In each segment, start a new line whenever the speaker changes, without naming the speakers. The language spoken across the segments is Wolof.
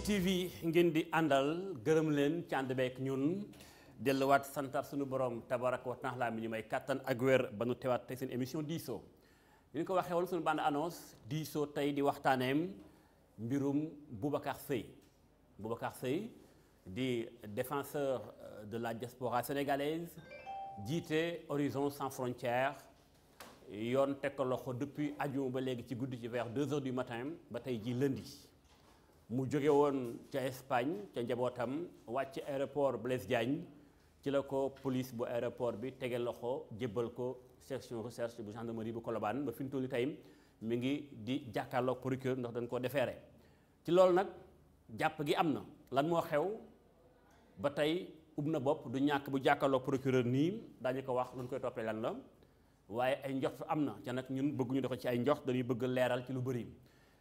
TV ngeen di àndal gërëm leen ci ànd beek ñun delluwaat santaat suñu borom tabaraka wa taala mi ñu may kàttan ak wér ba nu teewaat tey seen émission diisoo ñu ko waxee woon suñu bande annonce diisoo tey di waxtaaneem mbirum Boubacar Seye. Boubacar Seye di défenseur de la diaspora sénégalaise jiite Horizon Sans Frontières yoon teg ko loxo depuis ajuma ba léegi ci guddi ci vers 2h du matin ba tey ji lundi mu jóge woon ca Espagne ca njabootam wàcc aéroport Blaise Diagne ci la ko police bu aéroport bi tege loxo jébbal ko section recherche bu gendarmerie bu Colobane ba fi mu toll nii tey mi ngi di jàkkaarloog procureur ndax dañ koo déféré ci loolu nag jàpp gi am na lan moo xew ba tey ub na bopp du ñàkk bu jàkkaarloog procureur nii daañu ko wax lu ñu koy toppee lan la waaye ay njort am na ca nag ñun bëgguñu def ci ay njort dañuy bëgg leeral ci lu bëri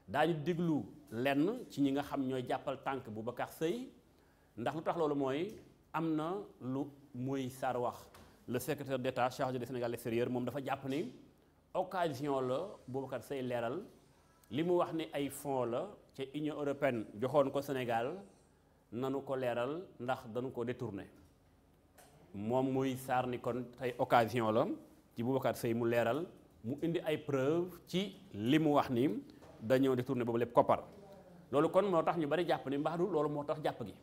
daañu déglu lenn ci ñi nga xam ñooy jàppal tànk Boubacar Seye ndax lu tax loolu mooy am na lu muy Sarr wax le secrétaire d'État chargé du Sénégal extérieur moom dafa jàpp ni occasion la Boubacar Seye leeral li mu wax ni ay fonds la ca Union européenne joxoon ko Sénégal nanu ko leeral ndax dañu ko détourné moom muy Sarr ni kon tey occasion la ci Boubacar Seye mu leeral mu indi ay preuve ci li mu wax ni dañoo détourné boobu lépp koppar loolu kon moo tax ñu bari jàpp ni mbaadu loolu moo tax jàpp gi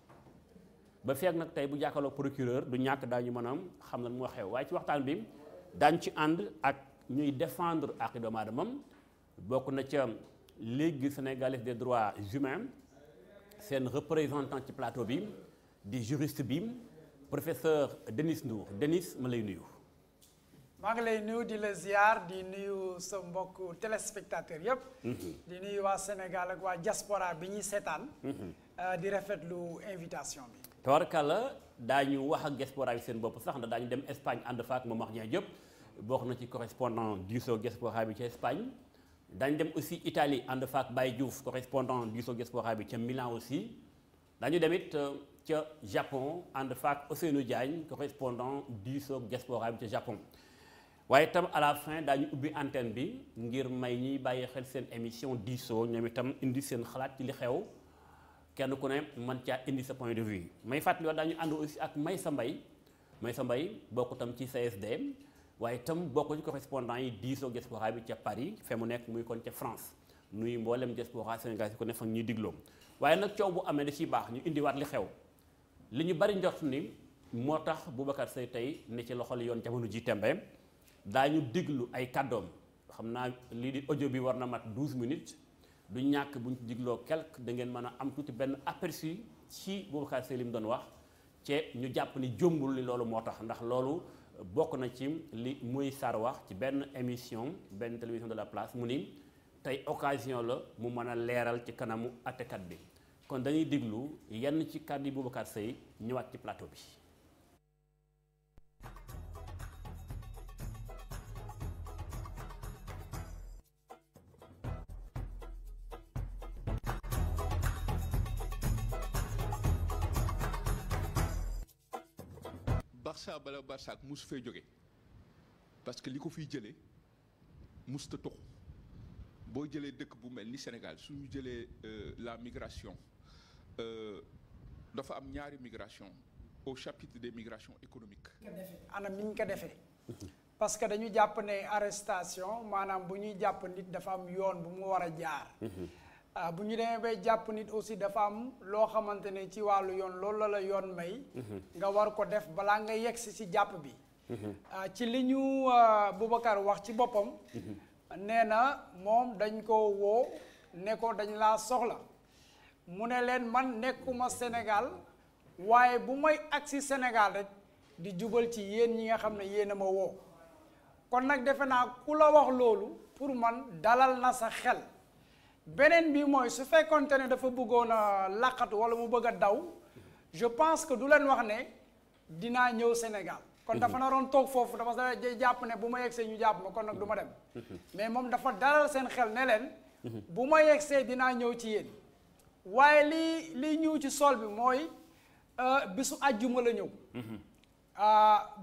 ba feeg nag tey bu jàkkaarloo procureur du ñàkk daañu mën a xam lan moo xew waaye ci waxtaan bi daañu ci ànd ak ñuy défendre ak doomu aadamam bokk na ca Ligue sénégalaise des droits humains seen représentant ci plateau bi di juriste bi professeur Denis Ndour Denis ma lay nuyu.
maa ngi lay nuyu di la ziar di nuyu sa mbokk téléspectateur yëpp. di nuyu waa Sénégal ak waa diaspora bi ñuy seetaan. di rafetlu invitation bi.
tawarkalla daañu wax ak diaspora bi seen bopp sax ndax daañu dem Espagne ànd fa ak Momar Dieng Diop bokk na ci correspondant diisoo diaspora bi ca Espagne. daañu dem aussi Italie ànd fa ak Baye Diouf correspondant diisoo diaspora bi ca Milan aussi. daañu dem it ca Japon ànd fa ak Ousseynou Diagne correspondant diisoo diaspora bi ca Japon. waaye itam à la fin daañu ubbi antenne bi ngir may ñiy bàyyi xel seen émission diisoo ñoom itam indi seen xalaat ci li xew kenn ku ne man caa indi sa point de vue may fàttali wax daañu ànd aussi ak Maysa Mbaye bokk tam ci CSD waaye itam bokk ci correspondant yi diisoo diaspora bi ca Paris fe mu nekk muy kon ca France nuy mboolem diaspora Sénégal si ko ne fa ñuy digloo waaye nag coow bu amee da ciy baax ñu indiwaat li xew li ñu bari njort ni moo tax Boubacar Seye tey ne ci loxol yoon jamono ji tembe daañu déglu ay kàddoom xam naa lii di audio bi war na mat 12 minutes du ñàkk buñ ci digloo quelque da ngeen mën a am tuuti benn aperçu ci Boubacar Seye li mu doon wax ci ñu jàpp ni jombul li loolu moo tax ndax loolu bokk na ci li muy Sarr wax ci benn émission benn télévision de la place mu ni tey occasion la mu mën a leeral ci kanamu àttekat bi kon dañuy déglu yenn ci kàddu yi Boubacar Seye ñëwaat ci plateau bi.
Barça bala Barça ak musu fee jóge parce que li ko fiy jëlee musta toxu boo jëlee dëkk bu mel ni Sénégal suñu jëlee la migration dafa am ñaari migration au chapitre des migrations économiques.
anam ni ñu ko defee. parce que dañu jàpp ne arrestation maanaam bu ñuy jàpp nit dafa am yoon bu mu war a jaar. bu ñu demee bay jàpp nit aussi dafa am loo xamante ne ci wàllu yoon loolu la yoon may. nga war ko def balaa nga yegsi ci jàpp bi. ci li ñu Boubacar wax ci boppam. nee na moom dañ ko woo ne ko dañ laa soxla mu ne leen man nekkuma Sénégal waaye bu may agsi Sénégal rek di jubal ci yéen ñi nga xam ne yéen a ma woo kon nag defe naa ku la wax loolu pour man dalal na sa xel. beneen bi mooy su fekkonte ne dafa bëggoon a laqatu wala mu bëgg a daw je pense que du leen wax ne dinaa ñëw Sénégal kon dafa naroon toog foofu dafa jàpp ne bu ma yegsee ñu jàpp ma kon nag du ma dem mais moom dafa dalal seen xel ne leen bu ma yegsee dinaa ñëw ci yéen waaye lii ñëw ci sol bi mooy bisu àjjuma la ñëw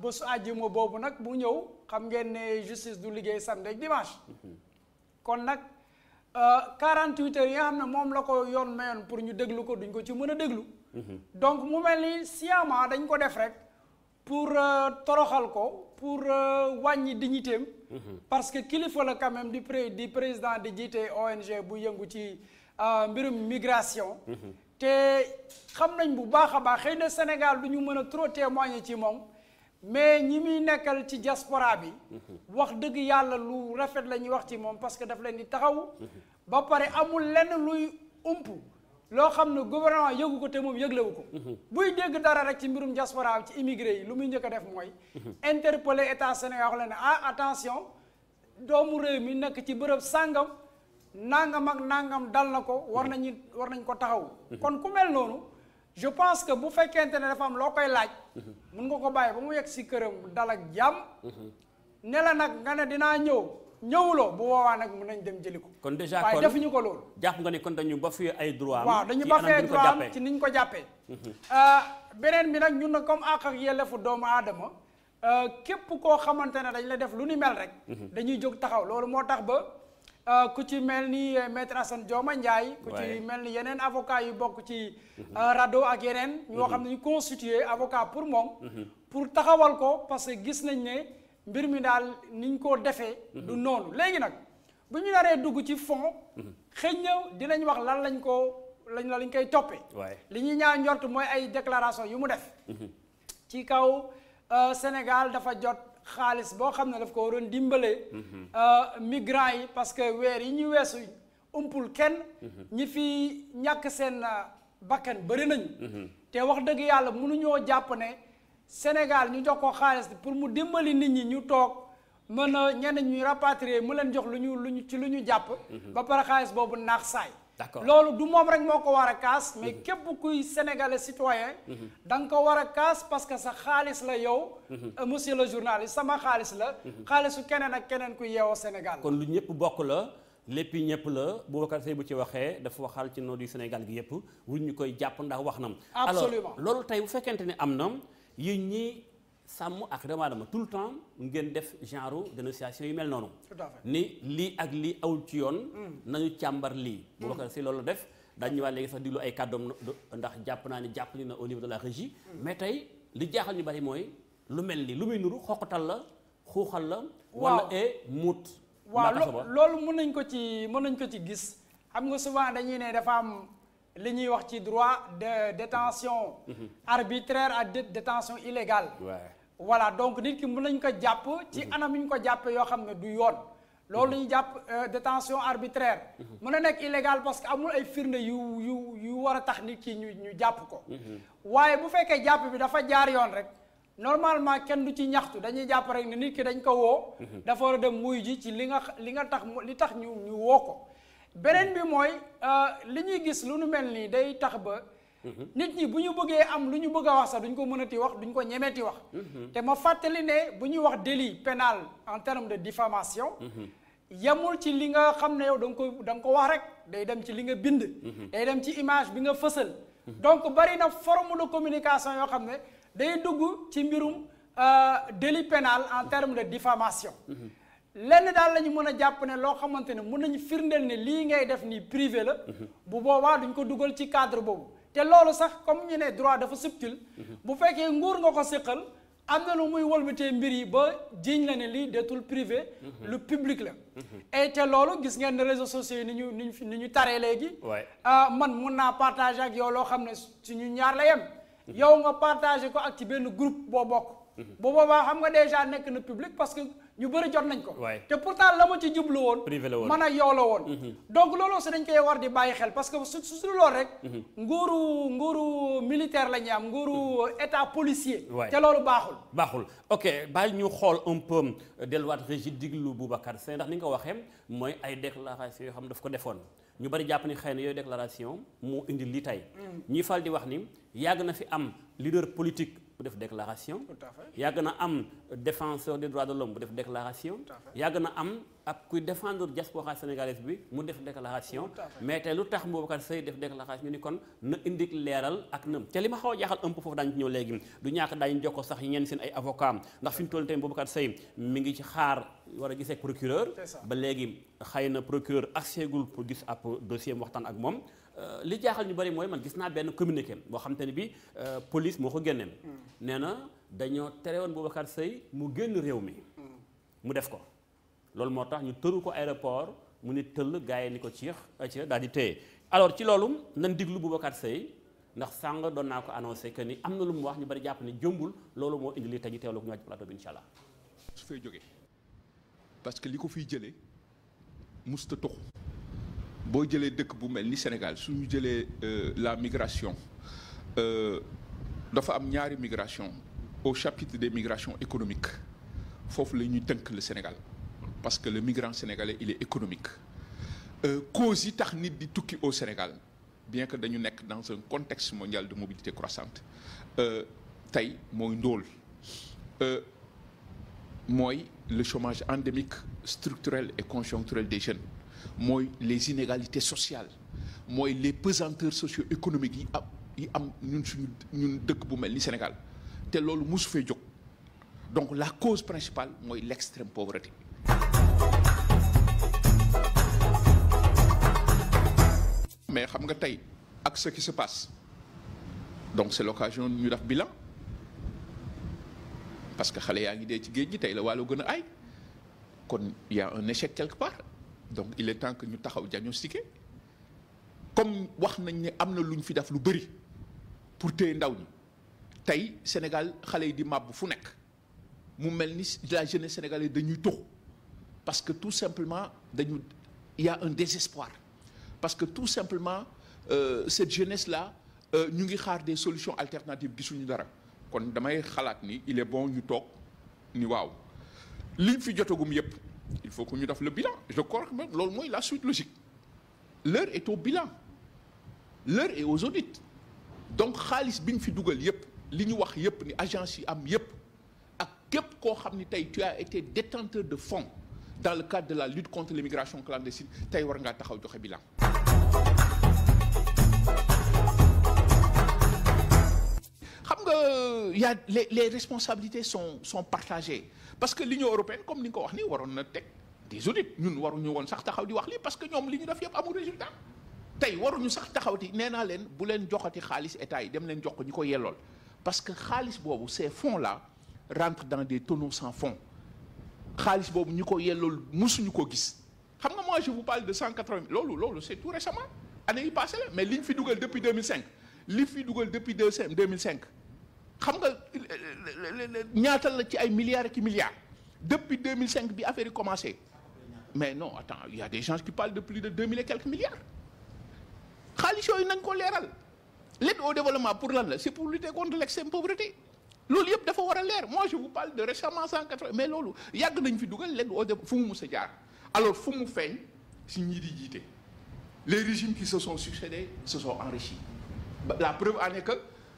bisu àjjuma boobu nag bu ñëw xam ngeen ne justice du liggéey samedi ak dimanche kon nag 48 heures yi nga xam ne moom la ko yoon mayoon pour ñu déglu ko duñ ko ci mën a déglu. donc mu mel ni sciemment dañ ko def rek pour toroxal ko pour wàññi dignitéem. parce que kilifa la quand même di président di jiite ONG bu yëngu ci mbirum migration. te xam nañ bu baax a baax xëy na Sénégal du ñu mën a trop témoigner ci moom. mais ñi muy nekkal ci diaspora bi wax dëgg yàlla lu rafet la ñuy wax ci moom parce que daf leen di taxaw ba pare amul lenn luy ump loo xam ne gouvernement yëgu ko te moom yëglewu ko buy dégg dara rek ci mbirum diaspora bi ci immigré yi lu muy njëkk a def mooy interpeller état Sénégal wax leen ne attention doomu réew mi nekk ci bërëb sàngam nangam ak nangam dal na ko war nañ ko taxaw kon ku mel noonu je pense que bu fekkente ne dafa am loo koy laaj mun nga ko bàyyi ba mu yegg si këram dal ak jàmm ne la nag nga ne dinaa ñëwuloo bu woowaa nag mun nañ dem jëli ko
kon déjà
waaye defuñu ko loolu
jàpp nga ni kon dañu ba fi ay droit am
waaw dañu ba fi ay droit am ci niñ ko jàppee beneen bi nag ñun na comme àq ak yelleefu doomu aadama képp koo xamante ne dañ la def lu ni mel rek dañuy jóg taxaw loolu moo tax ba ku ci mel ni maître Assane Dioma Ndiaye ku ci mel ni yeneen avocat yu bokk ci RADDHO ak yeneen ñoo xam ne ñu constitué avocat pour moom pour taxawal ko parce que gis nañ ne mbir mi daal niñ ko defee du noonu léegi nag bu ñu naree dugg ci fond xëy na dinañ wax lan lañ koy toppee li ñuy ñaaw njort mooy ay déclaration yu mu def ci kaw Sénégal dafa jot xaalis boo xam ne daf ko waroon dimbale migrants yi parce que weer yi ñu weesu umpul kenn ñi fi ñàkk seen bakkan bëri nañu te wax dëgg yàlla mënuñoo jàpp ne Sénégal ñu jox ko xaalis pour mu dimbali nit ñi ñu toog mën a ñenn ñuy rapatrier mu leen jox lu ñu jàpp ba pare xaalis boobu naax saay loolu du moom rek moo ko war a kaas mais képp kuy sénégalais citoyen da nga ko war a kaas parce que sa xaalis la yow monsieur le journaliste sama xaalis la xaalisu keneen ak keneen kuy yeewoo Sénégal
kon lu ñëpp bokk la lépp ñëpp la Boubacar Seye bu ci waxee dafa waxal ci noo du Sénégal gi yëpp wuñ ñu koy jàpp ndax wax nam
absolument
alors loolu tey bu fekkente ne am na yéen ñi sàmm ak doomu aadama tout le temps ngeen def genre dénonciation yu mel noonu ni lii ak lii awul ci yoon nañu càmbar lii Boubacar Seye loolu def daañu ñëwaat léegi sax diglu ay kàddoom ndax jàpp naa ni jàppali na au niveau de la régie mais tey li jaaxal ñu bari mooy lu mel ni lu muy nuru xoqatal la xuuxal la wala muut
waaw loolu mën nañ ko ci gis xam nga souvent dañuy ne dafa am li ñuy wax ci droit de détention arbitraire à détention illégale voilà donc nit ki mën nañ ko jàpp ci anam yi ñu ko jàppee yoo xam ne du yoon loolu la ñuy jàpp détention arbitraire mën na nekk illégal parce que amul ay firnde yu war a tax nit ki ñu jàpp ko waaye bu fekkee jàpp bi dafa jaar yoon rek normalement kenn du ci ñaxtu dañuy jàpp rek ne nit ki dañ ko woo dafa war a dem wuyu ji ci li tax ñu woo ko beneen bi mooy li ñuy gis lu nu mel nii day tax ba nit ñi bu ñu bëggee am lu ñu bëgg a wax sax duñ ko mënati wax duñ ko ñemeeti wax te ma fàttali ne bu ñuy wax délit pénal en termes de diffamation yemul ci li nga xam ne yow da nga ko wax rek day dem ci li nga bind day dem ci image bi nga fësal donc bari na forme de communication yoo xam ne day dugg ci mbirum délit pénal en termes de diffamation lenn daal la ñu mën a jàpp ne loo xamante ne mën nañu firndeel ne lii ngay def nii privé la bu boobaa duñ ko dugal ci cadre boobu te loolu sax comme ñu ne droit dafa subtil bu fekkee nguur nga ko séqal am na lu muy wëlbatee mbir yi ba jiiñ la ne lii deetul privé lu public la et te loolu gis ngeen ne réseaux sociaux yi ni ñu taree léegi man mun naa partager ak yow loo xam ne suñu ñaar la yem yow nga partager ko ak ci benn groupe boo bokk bu boobaa xam nga déjà nekk na public parce que ñu bëri jot nañ ko te pourtant la ma ci jublu woon man ak yow la woon donc loolu aussi dañ koy war di bàyyi xel parce que su loolu rek nguuru militaire la ñuy am nguuru état policier te loolu baaxul
ok bàyyi ñu xool un peu delluwaat régie diglu Boubacar Seye ndax ni nga ko waxee mooy ay déclaration yoo xam ne daf ko defoon ñu bëri jàpp ni xëy na yooyu déclaration moo indi lii tey ñuy fal di wax ni yàgg na fi am leader politique bu def déclaration.
Tout à fait.
yàgg na am défenseur des droits de l'homme bu def déclaration.
Tout à fait.
yàgg na am ab kuy défendre diaspora sénégalaise bi mu def déclaration.
Tout à fait.
mais tey lu tax Boubacar Seye def déclaration ñu ni kon na indi leeral ak nam te li ma xaw a jaaxal un peu foofu daañu ci ñëw léegi du ñàkk daañu jokkoo sax ñenn seen ay avocat ndax fi ñu toll tey Boubacar Seye mi ngi ci xaar war a gisee ak procureur.
C'est ça.
ba léegi xëy na procureur accès-gul pour gis ab dossier mu waxtaan ak moom. li jaaxal ñu bari mooy man gis naa benn communiqué boo xam te ne bi police moo ko génneen nee na dañoo tere woon Boubacar Seye mu génn réew mi mu def ko loolu moo tax ñu tëru ko aéroport mu ni tëll gars yi ni ko ciix daal di téye alors ci loolu nan diglu Boubacar Seye ndax sàng doon naa ko annoncé que ni am na lu mu wax ñu bari jàpp ni jëmbul loolu moo indi li tey ñu teewlu ko ñu wàcc plateau bi incha allah.
su fay jógee parce que li ko fiy jëlee musta toxu boo jëlee dëkk bu mel ni Sénégal suñu jëlee la migration dafa am ñaari migration au chapitre des migrations économiques foofu la ñuy tënk le Sénégal parce que le migrant sénégalais il est économique cause yi tax nit di tukki au Sénégal bien que dañu nekk dans un contexte mondial de mobilité croissante tey mooy ndóol mooy le chômage endémique structurel et conjoncturel des jeunes mooy les inégalités sociales mooy les pesanteurs socio-économiques yi am ñun dëkk bu mel ni Sénégal te loolu mosu fee jóg donc la cause principale mooy l'extrême pauvreté. mais xam nga tey ak ce qui se passe donc c'est l'occasion ñu def bilan parce que xale yaa ngi dee ci géej gi tey la wàllu gën a ay kon il y a un échec quelque part. donc il est temps que ñu taxaw diagnostiquer comme wax nañ ne am na lu ñu fi def lu bëri pour téye ndaw ñi tey Sénégal xale yi di màbb fu nekk mu mel ni la jeunesse sénégalaise dañuy toxu parce que tout simplement il y a un désespoir parce que tout simplement cette jeunesse là ñu ngi xaar des solutions alternatives gisuñu dara kon damay xalaat ni il est bon ñu toog ni waaw liñ fi jotagum yépp il faut que ñu def le bilan je crois que même loolu mooy la suite logique l'heure est au bilan l'heure est aux audits donc xaalis bi ñu fi dugal yépp li ñu wax yépp ni agence yi am yépp ak képp koo xam ni tey tu as été détenteur de fonds dans le cadre de la lutte contre l'immigration clandestine tey war ngaa taxaw joxe bilan. xam nga y a les responsabilités sont partagées parce que l'Union européenne comme ni nga ko wax nii waroon na teg des audits ñun waruñu woon sax taxaw di wax lii parce que ñoom li ñu def yëpp amul résultat tey waruñu sax taxawti nee naa leen bu leen joxati xaalis état yi dem leen jox ko ñi ko yellool parce que xaalis boobu ces fonds là rentrent dans des tonneaux sans fond xaalis boobu ñi ko yellool musuñu ko gis xam nga moi je vous parle de 180 loolu c'est tout récemment année yi passé la mais li ñu fi dugal depuis 2005 li fi dugal depuis 2005 xam nga ñaata la ci ay milliards et milliards depuis 2005 bi affaire yi commencé mais non attends il y a des gens qui parlent de plus de 2000 et quelques milliards xaalis yooyu nañ ko leeral l'aide au développement pour lan la c'est pour lutter contre l'extrême pauvreté loolu yëpp dafa war a leer moi je vous parle de récemment 180 mais loolu yàgg nañ fi dugal l'aide au développement fu mu mus a jaar alors fu mu feeñ si ñii di jiite les régimes qui se sont succédés se sont enrichis la preuve en est que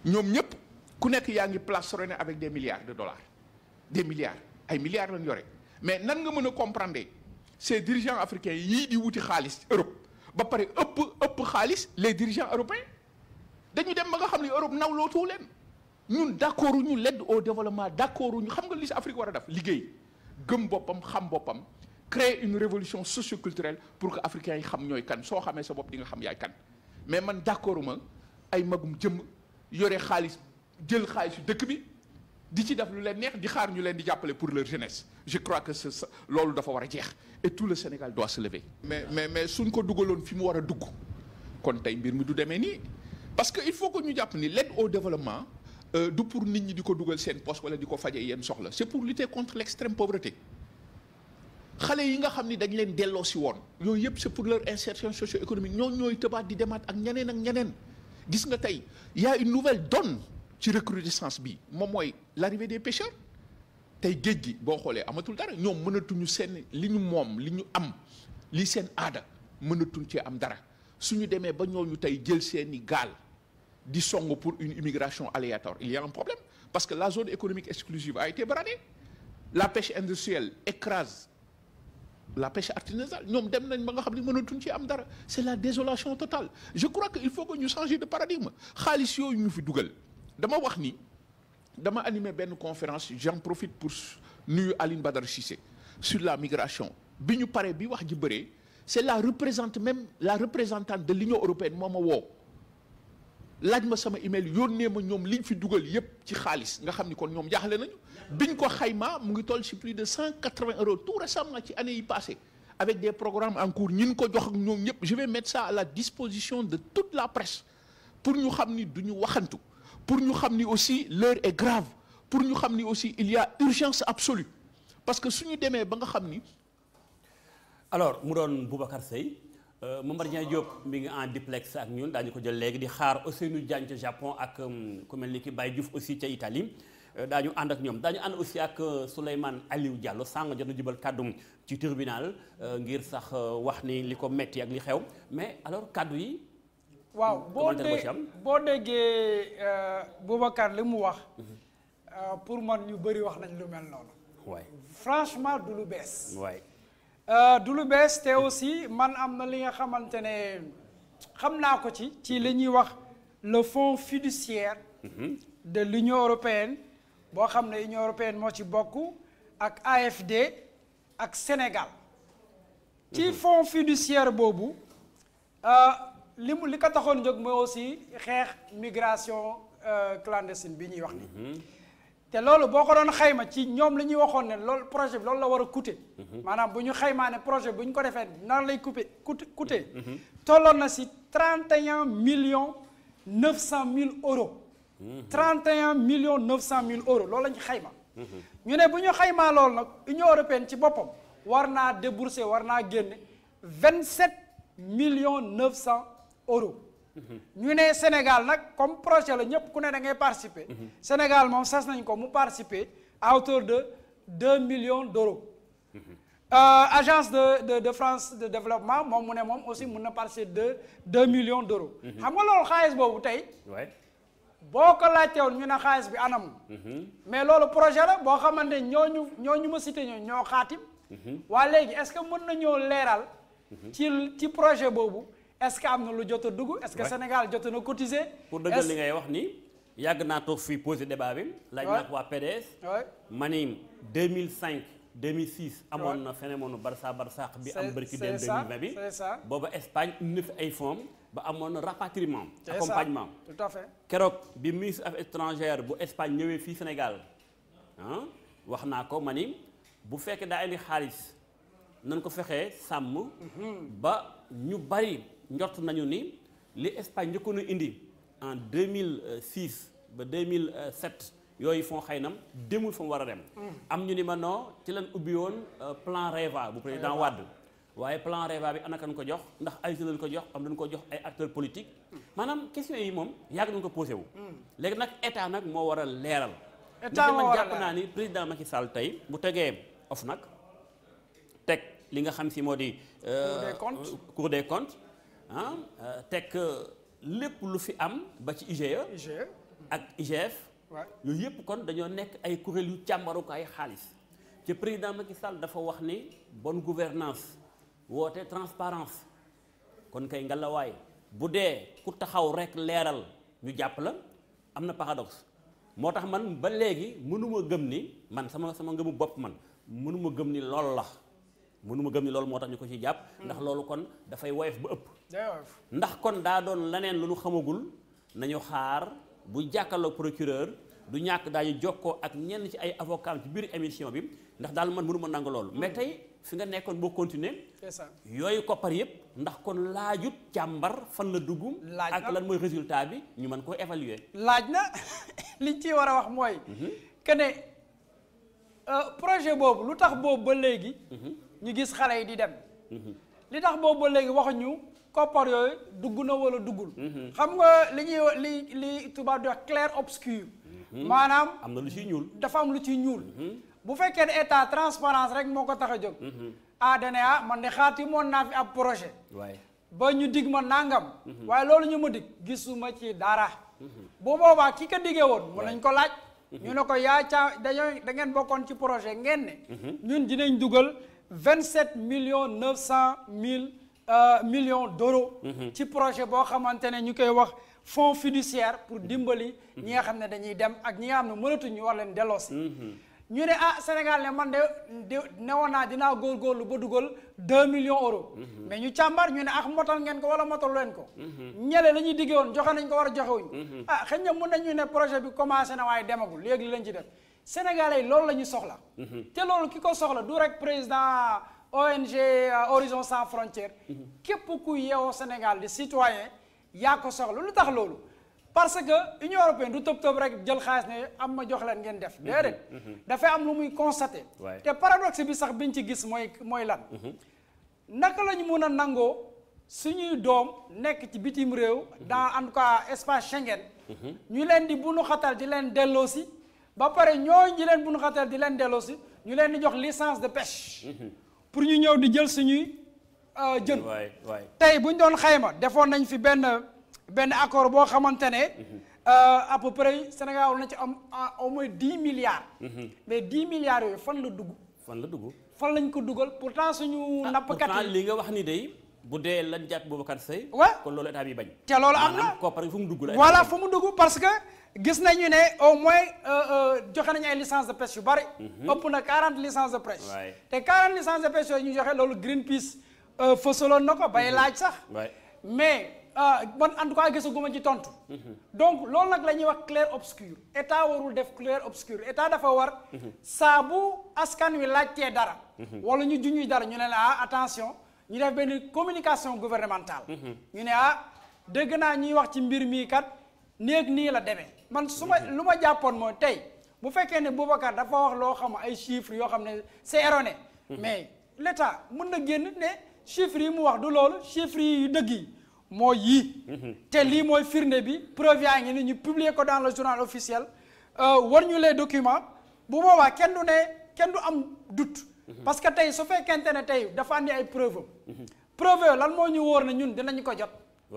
ñoom ñëpp ku nekk yaa ngi plaçonné avec des milliards de dollars des milliards ay milliards lañ yore mais nan nga mën a comprendre ces dirigeants africains yii di wuti xaalis Europe ba pare ëpp xaalis les dirigeants européens dañu dem ba nga xam ne Europe nawlootu leen ñun d'accord ñu l'aide au développement d'accord ñu xam nga li si Afrique war a def liggéey gëm boppam xam boppam créer une révolution socioculturelle pour que africains yi xam ñooy kan soo xamee sa bopp di nga xam yaay kan mais man d'accord ma ay magum jëmm yore xaalis jël xaalis yu dëkk bi di ci def lu leen neex di xaar ñu leen di jàppale pour leur jeunesse je crois que loolu dafa war a jeex et tout le Sénégal doit se lever. mais suñ ko dugaloon fi mu war a dugg kon tey mbir mi du demee nii parce que il faut que ñu jàpp ni l'aide au développement du pour nit ñi di ko dugal seen poste wala di ko fajee yenn soxla c'est pour lutter contre l'extrême pauvreté xale yi nga xam ni dañ leen delloo si woon yooyu yëpp c'est pour leur insertion socio-économique ñooy tëbaat di demaat ak ñeneen gis nga tey y a une nouvelle donne ci recrudescence bi moom mooy l'arrivée des pêcheurs tey géej gi boo xoolee amatul dara ñoom mënatuñu seen li ñu moom li ñu am li seen aada mënatuñ cee am dara suñu demee ba ñooñu tey jël seeni gaal di song pour une immigration aléatoire il y a un problème parce que la zone économique exclusive a été bradée la pêche industrielle écrase la pêche artisanale ñoom dem nañ ba nga xam ne mënatuñ ci am dara c'est la désolation totale je crois que il faut que ñu changer de paradigme xaalis yooyu ñu fi dugal dama wax ni dama animé benn conférence j'en profite pour nuyu Aline Badara Cissé sur la migration bi ñu paree bi wax ji bëree c'est la représentante de l'Union européenne moo ma woo laaj ma sama email yónnee ma ñoom liñ fi dugal yépp ci xaalis nga xam ni kon ñoom jaaxle nañu biñ ko xaymaa mu ngi toll ci plus de 180 euros tout récemment ci année yi passées avec des programmes en cours ñin ko jox ak ñoom ñëpp je vais mettre ça à la disposition de toute la presse pour ñu xam ni duñu waxantu pour ñu xam ni aussi l'heure est grave pour ñu xam ni aussi il y a urgence absolue parce que suñu demee ba nga xam ni
alors mu doon Boubacar Seye Momar Diop mi ngi en duplex ak ñun daañu ko jël léegi di xaar Ousseynou Diagne ca Japon ak ku mel ni ki Baye Diouf aussi ca Italie daañu ànd ak ñoom daañu ànd aussi ak Souleymane Aliou Diallo sàng jot na jubal kàddum ci tribunal ngir sax wax ni li ko metti ak li xew mais alors kàddu yi.
waaw boo déggee Boubacar li mu wax pour man ñu bëri wax nañ lu mel noonu.
waay
franchement du lu bees.
waay.
du lu bees te aussi man am na li nga xamante ne xam naa ko ci li ñuy wax le fonds fiduciaire de l'Union européenne boo xam ne Union européenne moo ci bokk ak AFD ak Sénégal ci fonds fiduciaire boobu li ko taxoon jóg mooy aussi xeex migration clandestine bi ñuy wax ni te loolu boo ko doon xayma ci ñoom li ñuy waxoon ne loolu projet bi loolu la war a coûter maanaam bu ñu xaymaa ne projet bu ñu ko defee nan lay coûter tolloon na si 31 millions 900 000 euros 31 millions 900 000 euros loolu lañ xayma ñu ne bu ñu xaymaa loolu nag Union européenne ci boppam war naa débourser war naa génne 27 millions 900 euros ñu ne Sénégal nag comme projet la ñëpp ku ne da ngay participer Sénégal moom sas nañ ko mu participer à hauteur de 2 millions d'euros agence de France de développement moom mu ne moom aussi mun na participer de 2 millions d'euros xam nga loolu xaalis boobu tey boo ko laajteewoon ñu ne xaalis bi anam mais loolu projet la boo xamante ñooñu ma cité ñoo xaatim waa léegi est-ce que mën nañoo leeral ci projet boobu est-ce que am na lu jot a dugg est-ce que Sénégal jot na cotiser
pour dëggal li ngay wax ni yàgg naa toog fii posé débat bi laaj naa ko waa PDS ma ni 2005 2006 amoon na phénomène Barça bi am bërki dem 2020 bi booba Espagne indi na fi ay fonds ba amoon na rapatriement accompagnement
tout à fait
keroog bi ministre affaires étrangères bu Espagne ñëwee fii Sénégal wax naa ko ma ni bu fekkee daa indi xaalis nañ ko fexee sàmm ba ñu bari njort nañu ni li Espagne njëkkoon a indi en 2006 ba 2007 yooyu fond xëy na demul fa mu war a dem am ñu ni ma non ci lañ ubbi woon plan REVA bu président Wade waaye plan REVA bi ana kan ko jox ndax ay lañ ko jox am dañ ko jox ay acteurs politiques maanaam question yi moom yàgg nañ ko posé wu léegi nag état nag moo war a leeral ndax man jàpp naa ni président Macky Sall tey bu tegee OFNAC teg li nga xam si moo di Cour des comptes teg lépp lu fi am ba ci IGE ak IGF yooyu yëpp kon dañoo nekk ay kuréel yu càmbarukaay xaalis ci président Macky Sall dafa wax ni bonne gouvernance woote transparence kon kay ngalawaay bu dee ku taxaw rek leeral ñu jàpp la am na paradoxe moo tax man ba léegi mënuma gëm ni man sama ngëmu bopp man mënuma gëm ni loolu la mënuma gëm ni loolu moo tax ñu ko ci jàpp ndax loolu kon dafay woyof ba ëpp ndax kon daa doon leneen lu ñu xamagul nañu xaar bu jàkkaarloo procureur du ñàkk daañu jokkoo ak ñenn ci ay avocat ci biir émission bi ndax daal man mënuma nangu loolu mais tey fi nga nekkoon boo continuer yooyu koppar yëpp ndax kon laajut càmbar fan la dugg ak lan mooy résultat bi ñu mën koo évaluer
laaj na liñ ciy war a wax mooy que ne projet boobu lu tax boobu ba léegi ñu gis xale yi di dem li tax boobu ba léegi waxuñu koppar yooyu dugg na wala duggul xam nga li tubaab di wax clair obscur maanaam
am na lu ciy ñuul
dafa am lu ciy ñuul bu fekkee ne état transparence rek moo ko tax a jóg dane man de xaati moon naa fi ab projet ba ñu dig ma nangam waaye loolu ñu ma dig gisuma ci dara bu boobaa ki ko diggee woon mën nañ ko laaj ñu ne ko yaa da ngeen bokkoon ci projet ngeen ne ñun dinañ dugal 27,900,000 d'euros ci projet boo xamante ne ñu koy wax fonds fiduciaire pour dimbali ñi nga xam ne dañuy dem ak ñi nga xam ne mënatuñ ñu war leen delloosi ñu ne Sénégal ne man de newoon naa dinaa góorgóorlu ba dugal 2 millions euros mais ñu càmbar ñu ne motal ngeen ko wala motal leen ko ñele la ñuy diggee woon joxe nañ ko war a joxewuñ xëy na mën nañu ne projet bi commencé na waaye demagul léegi li lañ ci def Sénégalais yi loolu la ñu soxla te loolu ki ko soxla du rek président ONG Horizon Sans Frontières képp ku yeewoo Sénégal di citoyen yaa ko soxla lu tax loolu parce que Union européenne du tëb rek jël xaalis ne am ma jox leen ngeen def déedéet dafay am lu muy constaté te paradoxe bi sax biñ ci gis mooy lan naka la ñu mën a nangoo suñuy doom nekk ci bitim réew dans en tout cas espace Schengen ñu leen di bunu xatal di leen delloosi ba pare ñooñu ñi leen bunu xatal di leen delloosi ñu leen di jox licence de pêche pour ñu ñëw di jël suñuy jën tey buñ doon xayma defoon nañ fi benn accord boo xamante ne à peu près Sénégal war na ci am au moins 10 milliards mais 10 milliards yooyu fan la dugg fan lañ ko dugal pourtant suñu nappkat yi
li nga wax ni day bu dee lañ jàpp Boubacar Seye kon loolu état bi bañ
te loolu am na
koppar fu mu dugg la
voilà fu mu dugg parce que gis nañu ne au moins joxe nañu ay licence de pêche yu bari ëpp na 40 licences de pêche te 40 licences de pêche yooyu ñu joxe loolu Greenpeace fësaloon na ko bay laaj sax mais man en tout cas gisaguma ci tontu donc loolu nag la ñuy wax clair obscur état warul def clair obscur état dafa war saa bu askan wi laajtee dara wala ñu juñuy dara ñu ne la attention ñu def benn communication gouvernementale ñu ne dégg naa ñuy wax ci mbir mii kat nii la demee man lu ma jàppoon mooy tey bu fekkee ne Boubacar dafa wax loo xam ay chiffres yoo xam ne c'est erroné mais l'état mën na génn ne chiffres yi mu wax du loolu chiffres yi dëgg yi mooy yii te lii mooy firnde bi preuve yaa ngi ni ñu publier ko dans le journal officiel war ñu les documents bu boobaa kenn du am doute parce que tey su fekkente ne tey dafa andi ay preuve preuve yooyu lan moo ñu wóor na ñun dinañu ko jot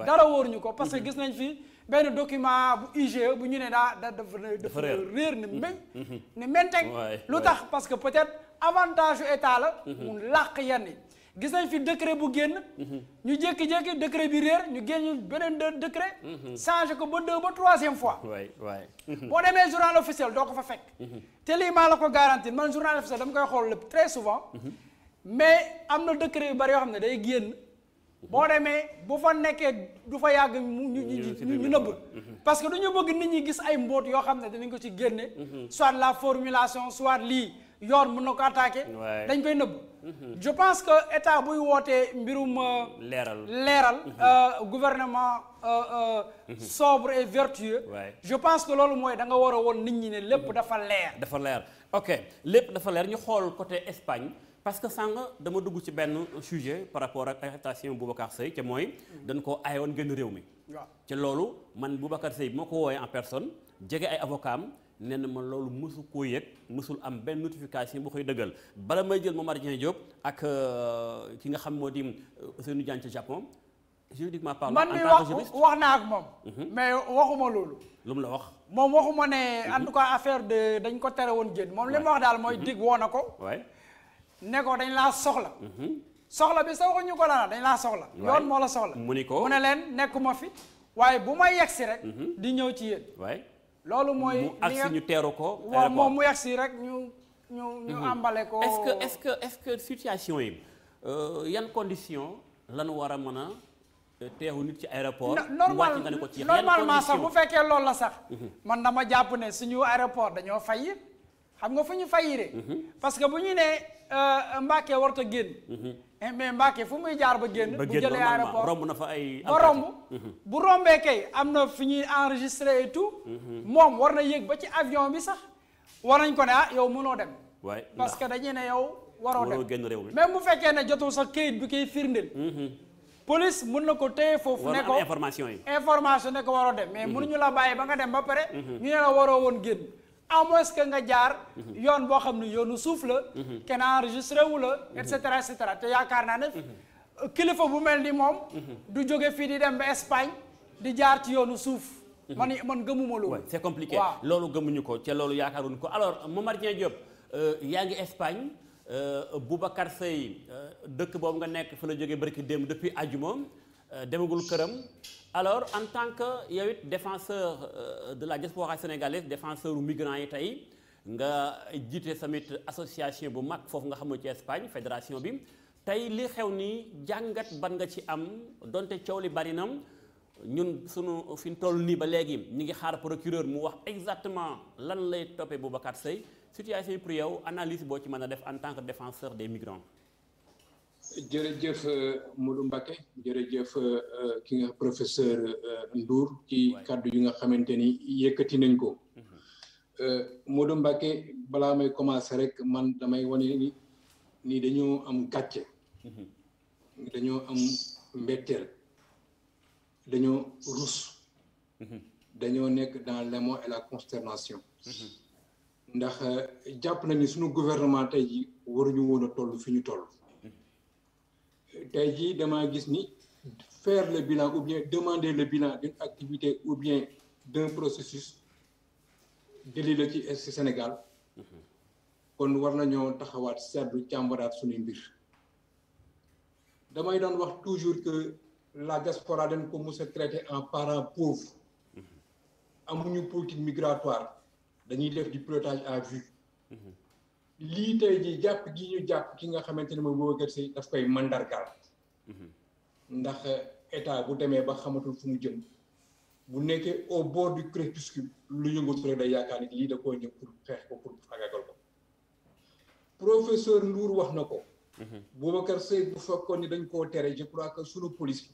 dara wóoruñu ko parce que gis nañ fi benn document bu IGE bu ñu ne dafa réer ne menteg lu tax parce que peut-être avantage yu état la mu làq yenn gis nañ fi décret bu génn ñu jékki-jékki décret bi réer ñu génn beneen décret changé ko ba 2 ba 3e fois boo demee journal officiel doo ko fa fekk te lii maa la ko garantir man journal officiel dama koy xool lépp très souvent mais am na décret yu bari yoo xam ne day génn boo demee bu fa nekkee du fa yàgg ñu nëbb parce que dañu bëgg nit ñi gis ay mbóot yoo xam ne dinañ ko ci génne soit la formulation soit lii yoon mën na ko attaqué dañ koy nëbb je pense que état buy wootee mbirum leeral gouvernement sobre et vertueux je pense que loolu mooy da nga war a woon nit ñi ne lépp dafa leer
ok lépp dafa leer ñu xool côté Espagne parce que sànq dama dugg ci benn sujet par rapport ak arrestation Boubacar Seye te mooy dañ ko aayoon génn réew mi te loolu man Boubacar Seye bi moo ko woowee en personne jege ay avocat am nee na ma loolu mësu koo yëg mësul am benn notification bu koy dëggal bala may jël Momar Dieng Diop ak ki nga xam moo di Ousseynou Diagne ci Japon juridiquement parlant
man mi wax naa ak moom mais waxuma loolu
lu mu la wax
moom waxuma ne en tout cas affaire de dañ ko tere woon génn moom li ma wax daal mooy dig woo na ko ne ko dañ laa soxla soxla bi sa waxuñu ko dañ laa soxla yoon moo la soxla
mu ni ko
mu ne leen nekkuma fi waaye bu may yegsi rek di ñëw ci yéen loolu mooy
mu agsi ñu teeru ko
waaw moom mu yegsi rek ñu àmbale ko
est-ce que situation yi yan condition lañu war a mën a teewu nit ci aéroport
normalement sax bu fekkee loolu la sax man dama jàpp ne suñu aéroport dañoo faillir xam nga fu ñu failliré parce que bu ñu nee Mbacké warut a génn mais Mbacké fu muy jaar ba génn bu jëlee aéroport
romb na fa ay
ba romb bu rombee kay am na fi ñuy enregistré et tout moom war na yéeg ba ci avion bi sax war nañ ko ne yow mënoo dem parce que dañuy ne yow waroo dem même bu fekkee ne jotul sa këyit bi koy firndeel police mën na ko téye foofu ne ko information ne ko waroo dem mais mënuñu la bàyyi ba nga dem ba pare ñu ne la waroo woon génn à moins que nga jaar yoon boo xam ne yoonu suuf la kenn enregistré wu la et cetera te yaakaar naa ne kilifa bu mel ni moom du jóge fii di dem ba Espagne di jaar ci yoonu suuf man gëmuma loolu.
Ouais, c'est compliqué.
waaw
loolu gëmuñu ko te loolu yaakaaruñu ko alors Momar Dieng Diop yaa ngi Espagne Boubacar Seye dëkk boobu nga nekk fa la jógee barki démb depuis àjjuma demagul këram alors en tant que yow it défenseur de la diaspora sénégalaise défenseur u migrants yi tey nga jiite samit association bu mag foofu nga xam ne ci Espagne fédération bi tey li xew nii jàngat ban nga ci am donte coow li bari na ñun sunu fi ñu toll nii ba léegi ñu ngi xaar procureur mu wax exactement lan lay toppee Boubacar Seye situation yi pour yow analyse boo ci mën a def en tant que défenseur des migrants.
jërëjëf Modou Mbacké jërëjëf ki nga professeur Ndour ci kàddu yi nga xamante ni yëkkati nañ ko. Modou Mbacké balaa may commencer rek man damay wane ni dañoo am gàcce. dañoo am mbetteel. dañoo rus. dañoo nekk dans l'émoi et la consternation. ndax jàpp nañu suñu gouvernement tey jii waruñu woon a toll fi ñu toll. tey jii damaa gis ni faire le bilan ou bien demander le bilan d'une activité ou bien d'un processus délit la ci Sénégal. kon war nañoo taxawaat seetlu càmbaraat suñuy mbir. damay doon wax toujours que la diaspora dañ ko mos a traité en parent pauvre. amuñu politique migratoire. dañuy def du pilotage à vue. lii tey jii jàpp gi ñu jàpp ki nga xamante ne mooy Boubacar Seye daf koy mandargaal. ndax état bu demee ba xamatul fu mu jëm bu nekkee au bord du crépuscule lu yëngatu rek day yaakaar ni lii da koo ñëw pour xeex ko pour fagagal ko. professeur Ndour wax na ko. Boubacar Seye bu fekkoon ni dañ koo tere je crois que sunu police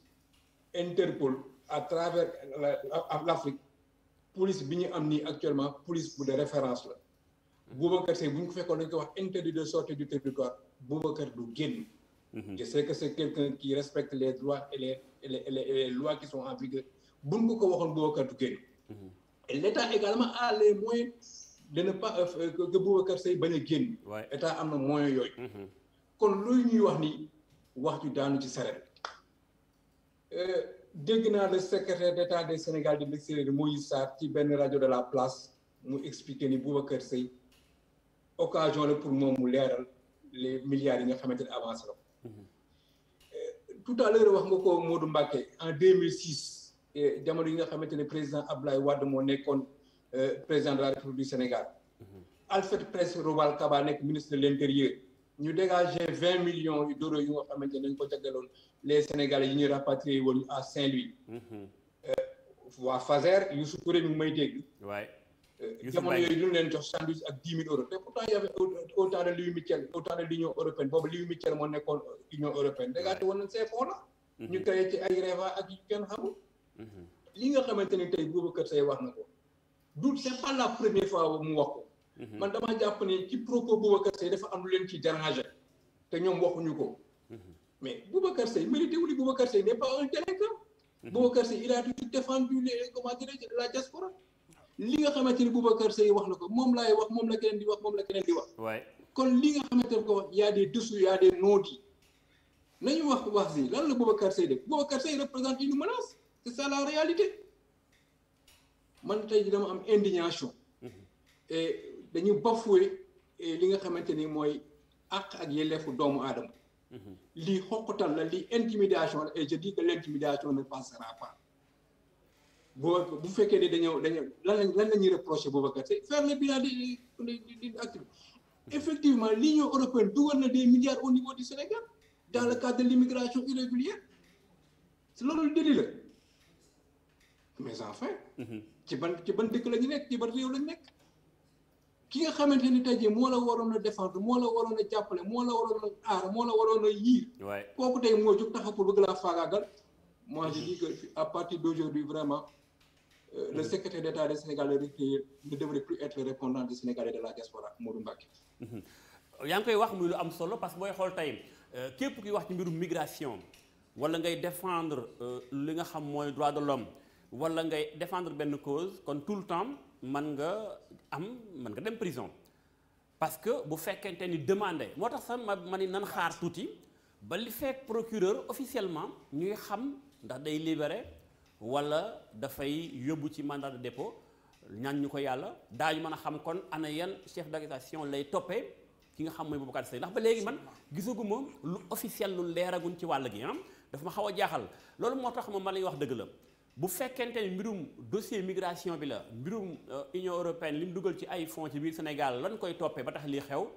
Interpol à travers l'Afrique. police bi ñu am nii actuellement police bu de référence la. Boubacar Seye bu ñu ko fekkoon dañ ko wax interdit de sortie du territoire Boubacar du génn. je sais que c'est quelqu'un qui respecte les droits et les lois qui sont en vigueur bu ñu ko waxoon Boubacar du génn. et l'État également a les moyens de ne pas que Boubacar Seye bañ a génn. État am na moyens yooyu. kon luy ñuy wax ni wax ju daanu ci saret. dégg naa le secrétaire d'État du Sénégal de l'extérieur Moïse Sarr ci benn rajo de la place mu expliqué ni Boubacar Seye occasion la pour moom mu leeral les milliards yi nga xamante ne avancé la tout à l'heure wax nga ko Modou Mbacké en 2006 jamono yi nga xamante ne président Abdoulaye Wade moo nekkoon président de la République du Sénégal. Alfred Prince Roval Kaba nekk ministre de l'Intérieur ñu dégagé 20 millions d'euros yu nga xamante ne dañ ko jagleeloon les Sénégalais yi ñuy rapatrié woon à Saint-Louis. waa Fazer Youssou Touré mi may dégg. waay jamono yooyu ñu leen jox sandwich ak 10 000 euros te pourtant y avait autant de Louis Michel autant de l'Union européenne boobu Louis Michel moo nekkoon Union européenne dégagé woon nañ ces fonds là. ñu créé ci ay REVA ak yu kenn xamul. li nga xamante ni tey Boubacar Seye wax na ko du c'est pas la première fois mu wax ko. man dama jàpp ne ci propos Boubacar Seye dafa am lu leen ci déranger te ñoom waxuñu ko. mais Boubacar Seye mérité wu ni Boubacar Seye n'est pas un délinquant. Boubacar Seye il a toujours défendu les comment dirais-je la diaspora. li nga xamante ni Boubacar Seye wax na ko moom laay wax moom la keneen di wax moom la keneen di wax. kon li nga xamante ne ko wax y a des dessous y a des non-dits nañu wax si lan la Boubacar Seye def Boubacar Seye représente une menace c'est ça la réalité man tey dama am indignation. et dañu bafoué li nga xamante ni mooy àq ak yelleefu doomu aadama. lii xoqatal la lii intimidation la et je dis que l'intimidation ne passera pas. bu fekkee ne dañoo lan la ñuy reprocher Boubacar Seye faire le bilan di activité. effectivement l'Union européenne dugal na des milliards au niveau du Sénégal dans le cadre de l'immigration irrégulière c'est loolu déli la mais enfin. ci ban dëkk la ñu nekk ci ban réew la ñu nekk. ki nga xamante ni tey jii moo la waroon a défendre moo la waroon a jàppale moo la waroon a aar moo la waroon a yiir. kooku tey moo jóg taxaw pour bëgg laa faagaagal. moi je dis que à partir d'aujourd'hui vraiment. Le secrétaire d'État du Sénégal ne devrait plus être répondant des Sénégalais de la diaspora Modou Mbacké.
yaa ngi koy wax muy lu am solo parce que booy xool tey képp kuy wax ci mbirum migration wala ngay défendre li nga xam mooy droit de l'homme wala ngay défendre benn cause kon tout le temps mën nga dem prison parce que bu fekkente ni demandé moo tax sax ma ni nan xaar tuuti ba li fekk procureur officiellement ñuy xam ndax day libéré wala dafay yóbbu ci mandat de dépôt ñaan ñu ko yàlla daañu mën a xam kon ana yan chef d'accusation lay toppee ki nga xam mooy Boubacar Seye ndax ba léegi man gisaguma lu officiel lu leeraguñ ci wàll gi dafa ma xaw a jaaxal loolu moo tax ma lay wax dëgg la bu fekkente ni mbirum dossier migration bi la mbirum Union européenne li mu dugal ci ay fonds ci biir Sénégal lan koy toppee ba tax lii xew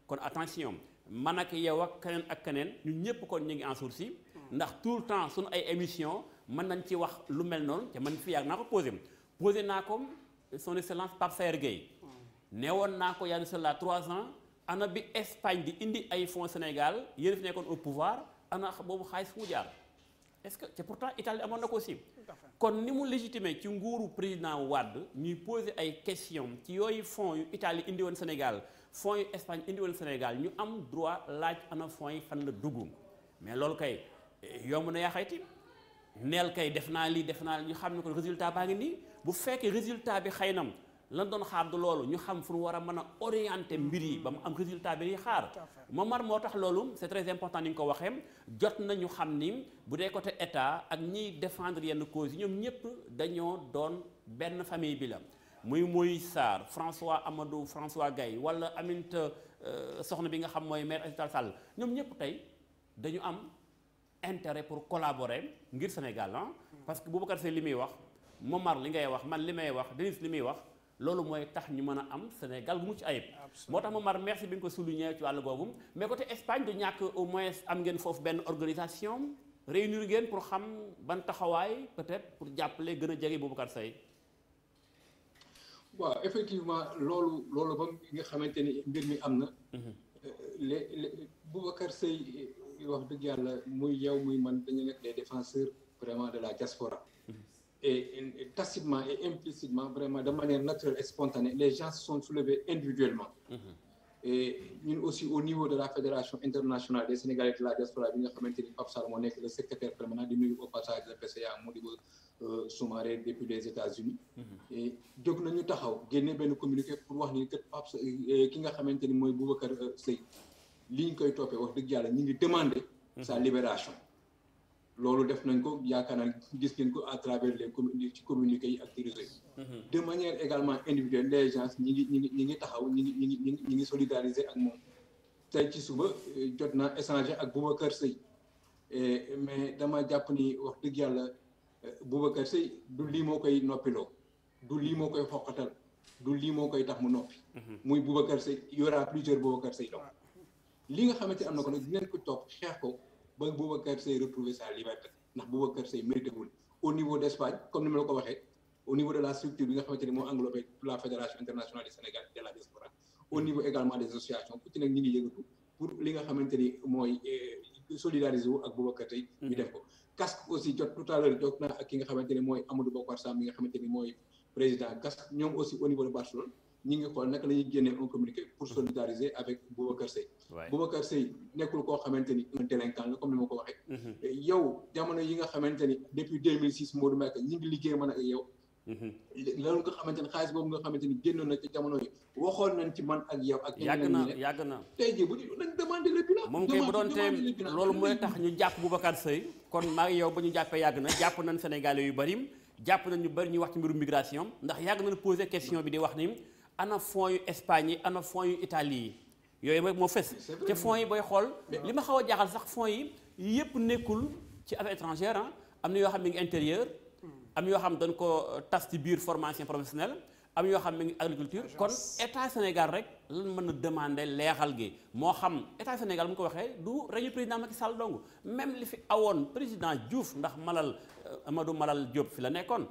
kon attention man ak yow ak keneen ñun ñëpp kon ñu ngi en sursis ndax tout le temps suñu ay émission mën nañ ci wax lu mel noonu te man fi yàgg naa ko posé naa ko son excellence Pape Sayer Gueye nee woon naa ko yaa ngi cela 3 ans ana bi Espagne di indi ay fonds Sénégal yéen fi nekkoon au pouvoir ana boobu xaalis fu mu jaar est-ce que te pourtant Italie amoon na ko aussi kon ni mu légitimé ci nguuru président Wade ñuy poser ay questions ci yooyu fonds yu Italie indi woon Sénégal fonds yu Espagne indi woon Sénégal ñu am droit laaj ana fonds yi fan la dugg mais loolu kay yomb na yaa xayti neel kay def naa lii ñu xam ne ko résultat baa ngi nii bu fekkee résultat bi xëy na lan doon xaar du loolu ñu xam fu ñu war a mën a orienter mbir yi ba mu am résultat bi ñuy xaar Momar moo tax loolu c'est très important ni nga ko waxee jot na ñu xam ni bu dee côté état ak ñiy défendre yenn causes yi ñoom ñëpp dañoo doon benn famille bi la muy Moïse Sarr François Gaye wala Aminata soxna bi nga xam mooy maire Aïssata Tall Sall ñoom ñëpp tey dañu am intérêt pour collaborer ngir Sénégal parce que Boubacar Seye li muy wax Momar li ngay wax man li may wax Denis li muy wax loolu mooy tax ñu mën a am Sénégal bu mucc ayib moo tax Momar merci bi nga ko souligné ci wàllu boobu mais côté Espagne du ñàkk au moins am ngeen foofu benn organisation réunir ngeen pour xam ban taxawaay peut-être pour jàppale gën a jege Boubacar Seye.
waaw effectivement loolu ba nga xamante ni mbir mi am na. Boubacar Seye wax dëgg yàlla muy yow muy man dañu nekk des défenseurs vraiment de la diaspora. Et tacitement et implicitement, vraiment de manière naturelle et spontanée, les gens se sont soulevés individuellement. Et nous aussi, au niveau de la Fédération internationale des Sénégalais de la diaspora, nous avons Pape Salomon, le secrétaire permanent du niveau au passage de la PCA, Modibo Soumaré, depuis les États-Unis. Et donc, nous avons communiqué pour voir que Pape qui a xamanteni moy Boubacar Seye liñ koy topé wax deug yalla ñi ngi demander sa libération. loolu def nañ ko yaakaar naa gis ngeen ko à travers les communiqués yi ak ci réseau yi. De manière également individuelle les gens ñi ngi taxaw ñi ngi solidariser ak moom tey ci suba jot naa échanger ak Boubacar Seye mais dama jàpp ni wax dëgg yàlla Boubacar Seye du lii moo koy noppiloo du lii moo koy xoqatal du lii moo koy tax mu noppi. muy Boubacar Seye y aura plusieurs Boubacar Seye donc li nga xamante am na ko nag dinañ ko topp xeex ko. ba Boubacar Seye retrouver sa liberté ndax Boubacar Seye mérité wul au niveau d'Espagne comme ni ma la ko waxee au niveau de la structure bi nga xamante ni moo englobé la Fédération internationale du Sénégal de la diaspora au niveau également des associations ku ci nag ñi ngi yëngatu pour li nga xamante ni mooy solidariser wu ak Boubacar Seye ñu def ko casque aussi jot tout à l'heure jot na ak ki nga xamante ni mooy Amadou Bokar Sam mi nga xamante ni mooy président casque ñoom aussi au niveau de Barcelone ñi ngi xool naka la ñuy génnee un communiqué pour solidariser avec Boubacar Seye. Boubacar Seye nekkul koo xamante ni un délinquant la comme ni ma ko waxee. yow jamono yi nga xamante ni depuis 2006 Modou Mbacké ñi ngi liggéey man ak yow. loolu nga xamante ni xaalis boobu nga xamante ni génnoon na ci jamono yi waxoon nañ ci man ak yow. ak
yàgg na
tey jii bu ñu nañ demandé le bilan.
moom kay bu doon tee loolu mooy tax ñu jàpp Boubacar Seye kon maa ngi yow ba ñu jàppee yàgg na jàpp nañ Sénégalais yu bari jàpp nañ ñu bari ñuy wax ci mbirum migration ndax yàgg nañ poser question bi di wax ni ana fonds yu Espagne yi ana fonds yu Italie yi yooyu moo fës te fonds yi booy xool li ma xaw a jaaxal sax fonds yi yëpp nekkul ci affaires étrangères am na yoo xam ne ngi intérieur am yoo xam dañ ko tas ci biir formation professionnelle am yoo xam ne ngi agriculture kon état Sénégal rek lan mën a demander leexal gi moo xam état Sénégal mu ko waxee du règne président Macky Sall dong même li fi awoon président Diouf ndax Amadou Malal Diop fi la nekkoon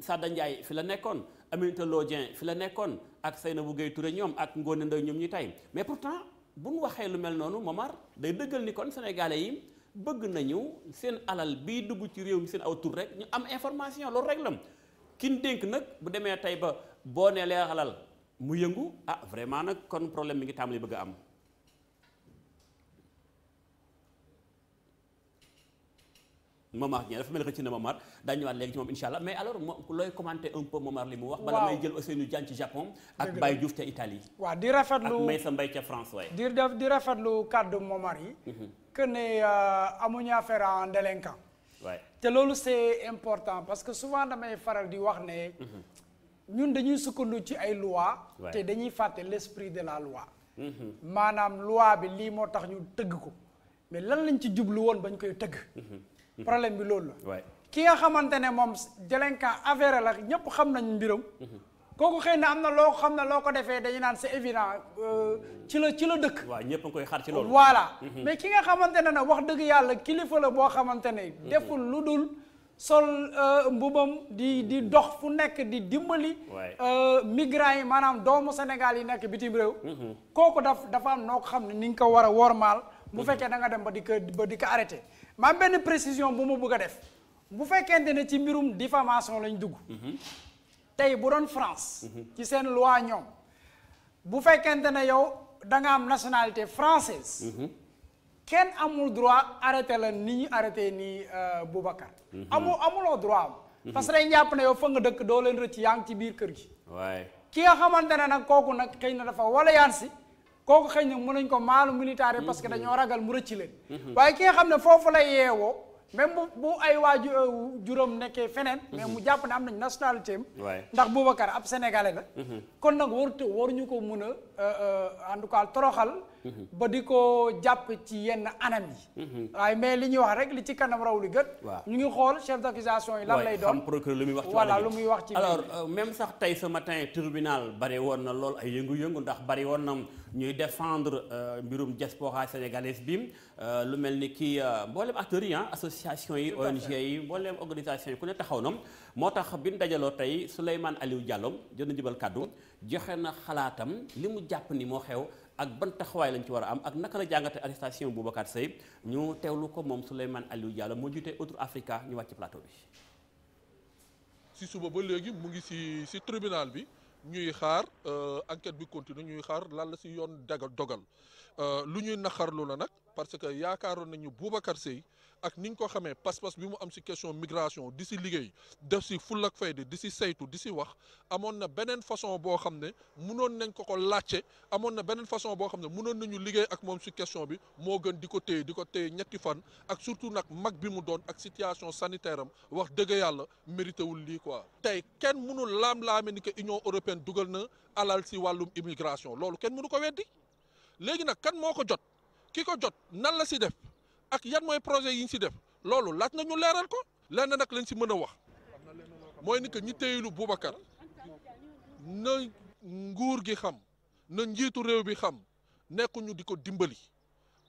Sada Ndiaye fi la nekkoon Aminata Lo Dieng fi la nekkoon ak Seynabou Gueye Touré ñoom ak Ngoné Ndoye ñoom ñu tey mais pourtant bu ñu waxee lu mel noonu Momar day dëggal ni kon sénégalais yi bëgg nañu seen alal bii dugg ci réew mi seen aw tur rek ñu am information loolu rek la kin dénk nag bu demee tey ba boo nee leexalal mu yëngu vraiment nag kon problème mi ngi tàmbali bëgg a am. Momar Dieng dafa mel ni xëcc na Momar daañu ñëwaat léegi ci moom incha allah mais alors looy commenter un peu Momar li mu wax. bala may jël Ousseynou Diagne ci Japon. ak Baye Diouf ca Italie.
waaw di rafetlu
ak Maysa Mbaye ca France waaye.
di rafetlu kàddu Momar yi. que ne amuñu affaire en délinquant.
waay
te loolu c'est important parce que souvent damay faral di wax ne ñun dañuy sukkandu ci ay loi te dañuy fàtte l'esprit de la loi maanaam loi bi lii moo tax ñu tëgg ko mais lan lañ ci jublu woon bañ koy tëgg problème bi loolu la ki nga xamante ne moom délinquant avéré la ñëpp xam nañ mbiram kooku xëy na am na loo xam ne loo ko defee dañu naan c'est évident ci la dëkk.
waaw ñëpp a ngi koy xaar ci loolu.
voilà mais ki nga xamante ne nag wax dëgg yàlla kilifa la boo xamante ne. deful lu dul sol mbubam di dox fu nekk di dimbali. migrants yi maanaam doomu Sénégal yi nekk bitim réew. kooku dafa am noo ko xam ne ni nga ko war a wormaal. bu fekkee da nga dem ba di ko arrêté. ma benn précision bu ma bëgg a def bu fekkente ne ci mbirum diffamation lañ dugg. tey bu doon France ci seen loi ñoom bu fekkente ne yow da nga am nationalité française kenn amul droit arrêté la ni ñu arrêté nii Boubacar amuloo droit am parce que dañ jàpp ne yow fa nga dëkk doo leen rëcc yaa ngi ci biir kër gi ki nga xamante ne nag kooku nag xëy na dafa wala yaan si kooku xëy na mën nañ ko maalu militaire parce que dañoo ragal mu rëcc leen waaye ki nga xam ne foofu lay yeewoo même bu ay juróom nekkee feneen mais mu jàpp ne am nañ nationalité am ndax Boubacar ab sénégalais la kon nag waruñu ko mun a en tout cas toroxal ba di ko jàpp ci yenn anam yi waaye mais li ñuy wax rek li ci kanam raw li gët ñu ngi xool chef d'accusation yi lan lay doon
xam procureur lu muy wax ci
voilà lu muy wax ci
alors même sax tey ce matin tribunal bari woon na lool ay yëngu-yëngu ndax bari woon na ñuy défendre mbirum diaspora sénégalaise bi lu mel ni kii mboolem acteurs yi association yi ONG yi mboolem organisation yi ku ne taxaw na moo tax bi ñu dajaloo tey Souleymane Aliou Diallo jot na jibal kàddu joxe na xalaatam li mu jàpp ni moo xew ak ban taxawaay lañ ci war a am ak naka la jàngate arrestation Boubacar Seye ñu teewlu ko moom Souleymane Aliou Diallo moo jiite Autre Africa ñu wàcc plateau bi.
si suba ba léegi mu ngi si tribunal bi ñuy xaar enquête bi continue ñuy xaar lan la si yoon dogal lu ñuy naxarlu la nag parce que yaakaaroon nañu Boubacar Seye ak ni ñu ko xamee pas-pas bi mu am si question migration di si liggéey def si fulla ak fayda di si saytu di si wax amoon na beneen façon boo xam ne munoon nañ ko laajte amoon na beneen façon boo xam ne munoon nañu liggéey ak moom si question bi moo gën di ko téye ñetti fan ak surtout nag mag bi mu doon ak situation sanitaire am wax dëgg yàlla mérité wul lii quoi. tey kenn mënul laam-laame ni que Union européenne dugal na alal si wàllum immigration loolu kenn mënu ko weddi léegi nag kan moo ko jot ki ko jot nan la si def. ak yan mooy projet yi ñu si def loolu laaj na ñu leeral ko lenn nag lañ si mën a wax mooy ni que ñi téyelu Boubacar na nguur gi xam na njiitu réew bi xam nekkuñu di ko dimbali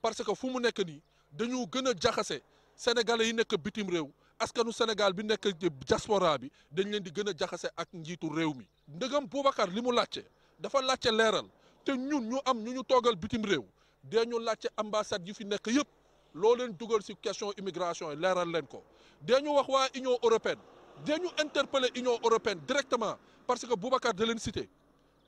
parce que fu mu nekk nii dañu gën a jaxase sénégalais yi nekk bitim réew askanu Sénégal bi nekk diaspora bi dañ leen di gën a jaxase ak njiitu réew mi ndëgam Boubacar li mu laajte dafa laajte leeral te ñun ñu am ñu toogal bitim réew dee ñu laajte ambassade yi fi nekk yëpp loo leen dugal ci question immigration yi leeral leen ko dañu wax waa Union européenne dañu interpeller Union européenne directement parce que Boubacar da leen cité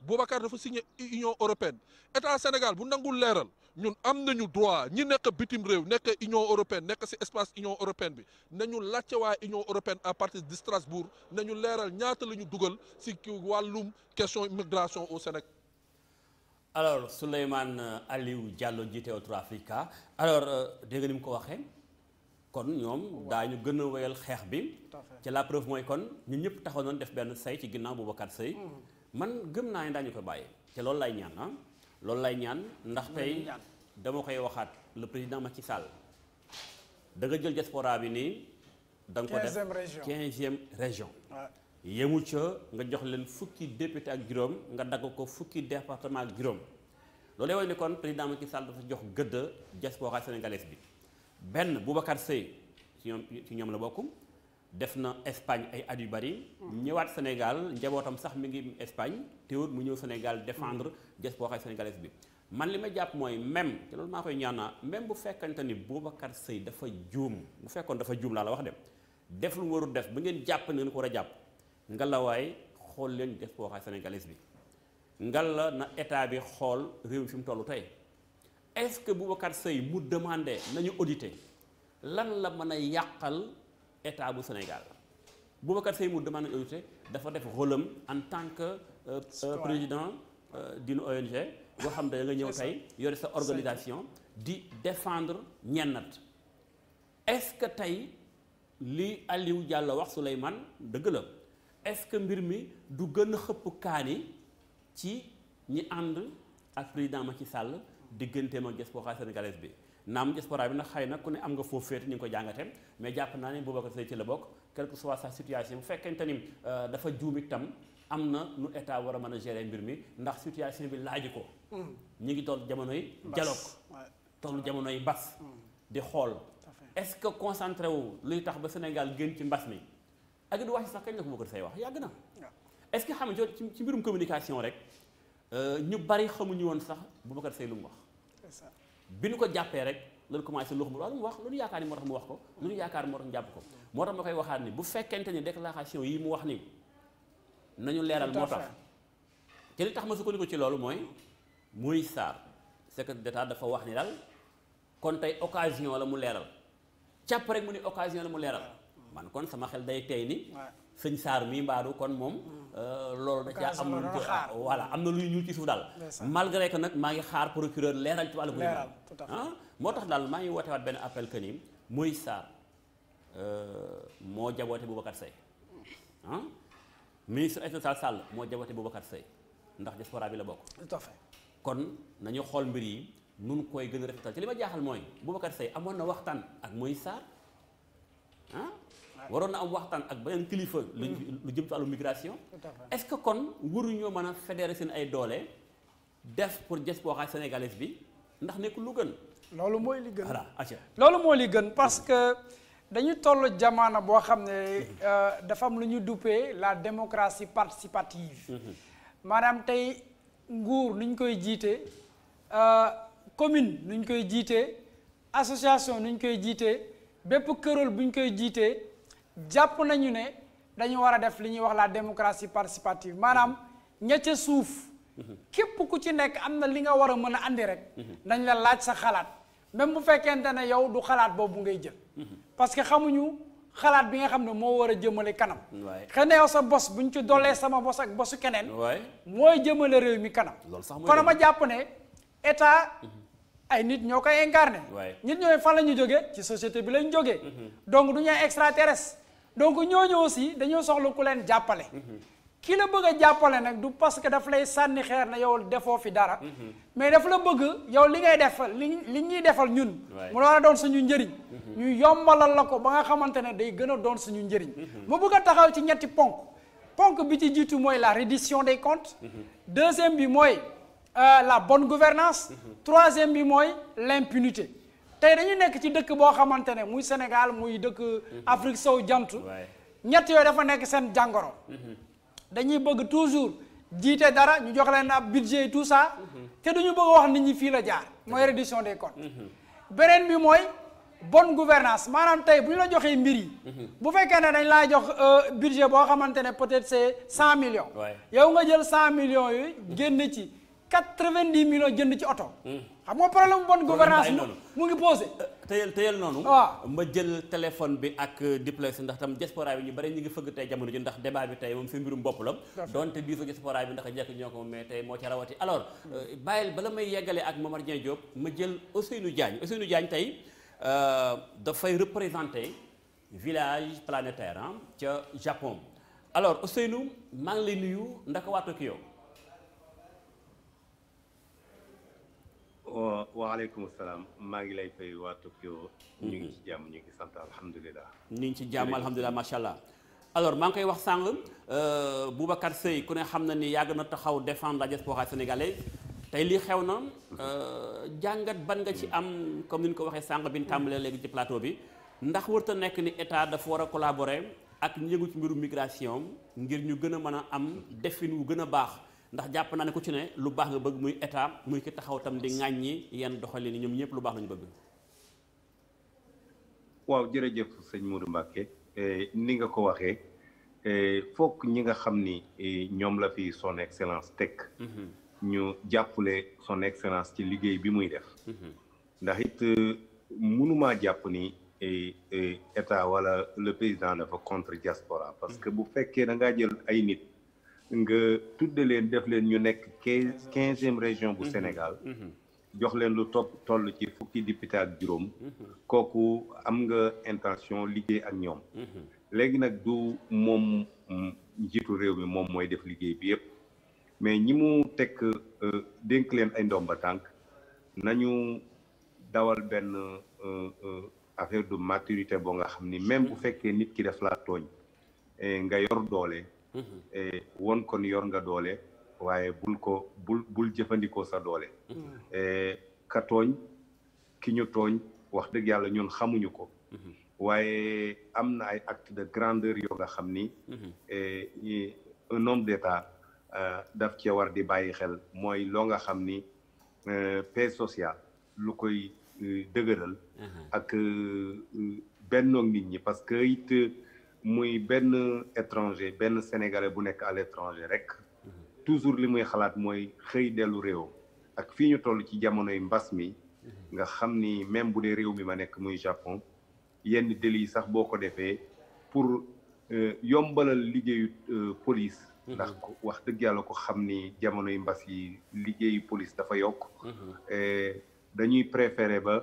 Boubacar dafa signé Union européenne état Sénégal bu nangul leeral ñun am nañu droit ñi nekk bitim réew nekk Union européenne nekk ci espace Union européenne bi nañu laajte waa Union européenne à partir de Strasbourg nañu leeral ñaata la ñu dugal ci wàllum question immigration au Sénégal.
alors Souleymane Aliou Diallo jiite Autre Africa alors dégg nga ni mu ko waxee kon ñoom daañu gën a wéyal xeex bi ci la preuve mooy kon ñun ñëpp taxaw noonu def benn say ci ginnaaw Boubacar Seye man gëm naa ne daañu ko bàyyi te loolu lay ñaan loolu lay ñaan ndax tey dama koy waxaat le président Macky Sall da nga jël diaspora bi nii da nga ko def 15e région yemu ca nga jox leen fukki député ak juróom nga dagg ko fukki département ak juróom loolu lay wane ni kon président Macky Sall dafa jox gëdd diaspora sénégalaise bi benn Boubacar Seye ci ñoom la bokk def na Espagne ay at yu bari ñëwaat Sénégal njabootam sax mi ngi Espagne teewul mu ñëw Sénégal défendre diaspora sénégalaise bi man li ma jàpp mooy même te loolu maa koy ñaanaa même bu fekkante ni Boubacar Seye dafa juum bu fekkoon dafa juum laa la wax de def lu mu warul def ba ngeen jàpp ne ngeen ko war a jàpp ngalawaay xool leen diaspora sénégalaise bi ngalla na état bi xool réew mi fi mu toll tey est-ce que Boubacar Seye mu demandé nañu auditer lan la mën a yàqal état bu Sénégal Boubacar Seye mu demandé nañu auditer dafa def rôle en tant que président d'une ONG boo xam ne nga ñëw tey yore sa organisation di défendre ñennat est-ce que tey li Aliou Diallo wax Souleymane dëgg la est-ce que mbir mi du gën a xëpp kaani ci ñi ànd ak président Macky Sall digganteem ak diaspora sénégalaise bi naam diaspora bi nag xëy na ku ne am nga foofu féete ñu ngi ko jàngate mais jàpp naa ne Boubacar Seye ci la bokk quelle que soit sa situation bu fekkente ni dafa juum itam am na nu état war a mën a gérer mbir mi ndax situation bi laaju ko. ñi ngi toll jamonoy dialogue toll jamonoy mbas di xool est-ce que concentré wu luy tax ba Sénégal génn ci mbas mi ak du wax sax kañ la ko Boubacar Seye wax yàgg na. est-ce que xam nga ci mbirum communication rek ñu bari xamuñu woon sax Boubacar Seye lu mu wax. bi ñu ko jàppee rek loolu commencé lu mu wax lu ñu yaakaar ni moo tax mu wax ko lu ñu yaakaar ni moo tax ñu jàpp ko moo tax ma koy waxaat ni bu fekkente ni déclaration yi mu wax ni nañu leeral moo tax te li tax ma sukkandiku ci loolu mooy Moïse Sarr secrétaire d'État dafa wax ni daal kon tey occasion la mu leeral càpp rek mu ni occasion la mu leeral man kon sama xel day tey ni sëñ Sarr mii mbaadu kon moom loolu da caa am voilà am na luy ñuul ci suuf daal malgré que nag maa ngi xaar procureur leeral ci wàllu bu moo tax daal maa ngi woote waat benn appel que ni Moïse Sarr moo jaboote Boubacar Seye ministre Aïssata Tall Sall moo jaboote Boubacar Seye ndax diaspora bi la bokk
tout à fait
kon nañu xool mbir yi nun koy gën a rafetal ci li ma jaaxal mooy Boubacar Seye amoon na waxtaan ak Moïse Sarr waroon na am waxtaan ak beneen kilifa lu jëm ci wàllu migration est-ce que kon waruñoo mën a fédérer seen ay doole def pour diaspora sénégalaise bi ndax nekkul lu gën
loolu mooy li gën
voilà
loolu mooy li gën parce que dañu toll jamono boo xam ne dafa am lu ñu duppee la démocratie participative maanaam tey nguur nu ñu koy jiite commune nu ñu koy jiite association nu ñu koy jiite bépp kuréel bu ñu koy jiite jàpp nañu ne dañu war a def li ñuy wax la démocratie participative maanaam ña ca suuf képp ku ci nekk am na li nga war a mën a andi rek dañ la laaj sa xalaat même bu fekkente ne yow du xalaat boobu ngay jël parce que xamuñu xalaat bi nga xam ne moo war a jëmale kanam xëy na yow sa bos bu ñu ci dollee sama bos ak bosu keneen mooy jëmale réew mi kanam kon ma jàpp ne état ay nit ñoo koy incarné nit ñooy fan la ñu jógee ci société bi lañ jógee donc du ñu ay extraterrestre donc ñooñu aussi dañoo soxla ku leen jàppale ki la bëgg a jàppale nag du parce que daf lay sànni xeer na yow defoo fi dara mais daf la bëgg yow li ngay defal li ñuy defal ñun mu war a doon suñu njëriñ ñu yombalal la ko ba nga xamante ne day gën a doon suñu njëriñ mu bëgg a taxaw ci ñetti ponk bi ci jiitu mooy la reddition des comptes deuxième bi mooy la bonne gouvernance troisième bi mooy l'impunité tey dañu nekk ci dëkk boo xamante ne muy Sénégal muy dëkk Afrique sowu jant ñett yooyu dafa nekk seen jàngoro dañuy bëgg toujours jiite dara ñu jox leen ab budget et tout ça te duñu bëgg a wax nit ñi fii la jaar mooy reddition des comptes beneen bi mooy bonne gouvernance maanaam tey bu ñu la joxee mbir yi bu fekkee ne dañ laa jox budget boo xamante ne peut-être c'est 100 millions yow nga jël 100 millions yooyu génn ci 90 millions jënd ci oto xam nga problème bonne gouvernance mu ngi posé
teyel noonu ma jël téléphone bi ak diplex ndax tam diaspora bi ñu bari ñu ngi fëgg tey jamono ji ndax débat bi tey moom fi mbirum bopp la donte diiso diaspora bi ndax jekk ñoo ko mais tey moo ci rawati alors bàyyil bala may yeggale ak Momar Dieng Diop ma jël Ousseynou Diagne tey dafay représenter village planétaire ca Japon alors Ousseynou maa ngi lay nuyu ndaka waa Tokyo
waaleykum salaam maa ngi lay fay waa Tokyo ñu ngi ci jàmm ñu ngi sant alhamdulilah.
ñu ngi ci jàmm alhamdulilah macha allah. alors maa ngi koy wax sànq Boubacar Seye ku ne xam na ni yàgg na taxaw défendre la diaspora sénégalaise tey lii xew na jàngat ban nga ci am comme ni ñu ko waxee sànq bi ñu tàmbalee léegi ci plateau bi ndax warut a nekk ni état dafa war a collaborer ak ñu yëngu ci mbirum migration ngir ñu gën a mën a am defin wu gën a baax. ndax jàpp naa ne ku ci ne lu baax nga bëgg muy état muy ki taxaw tam di ŋàññi yenn doxalin yi ñoom ñëpp lu baax la ñu bëgg.
waaw jërëjëf sëñ Modou Mbacké ni nga ko waxee foog ñi nga xam ni ñoom la fi son excellence teg. ñu jàppale son excellence ci liggéey bi muy def. ndax it mënumaa jàpp ni état wala le président dafa contre diaspora parce que bu fekkee da ngaa jël ay nit. nga tudde leen def leen ñu nekk 15e région bu Sénégal jox leen lu toll ci fukki député ak juróom kooku am nga intention liggéey ak ñoom léegi nag du moom njiitu réew mi moom mooy def liggéey bi yépp mais ñi mu teg dénk leen ay ndomba tànk nañu dawal benn affaire de maturité boo nga xam ni même bu fekkee nit ki def laa tooñ nga yor doole won ko ni yor nga doole waaye bul jëfandikoo sa doole ka tooñ ki ñu tooñ wax dëgg yàlla ñun xamuñu ko waaye am na ay acte de grandeur yoo nga xam ni un homme d'État daf cee war di bàyyi xel mooy loo nga xam ni paix sociale lu koy dëgëral ak bennoog nit ñi parce que it muy benn étranger benn sénégalais bu nekk à l'étranger rek toujours li muy xalaat mooy xëy dellu réew ak fii ñu toll ci jamonoy mbas mi nga xam ni même bu dee réew mi ma nekk muy Japon yenn délits yi sax boo ko defee pour yombalal liggéeyu police ndax wax dëgg yàlla ko xam ni jamonoy mbas yi liggéeyu police dafa yokk dañuy préférer ba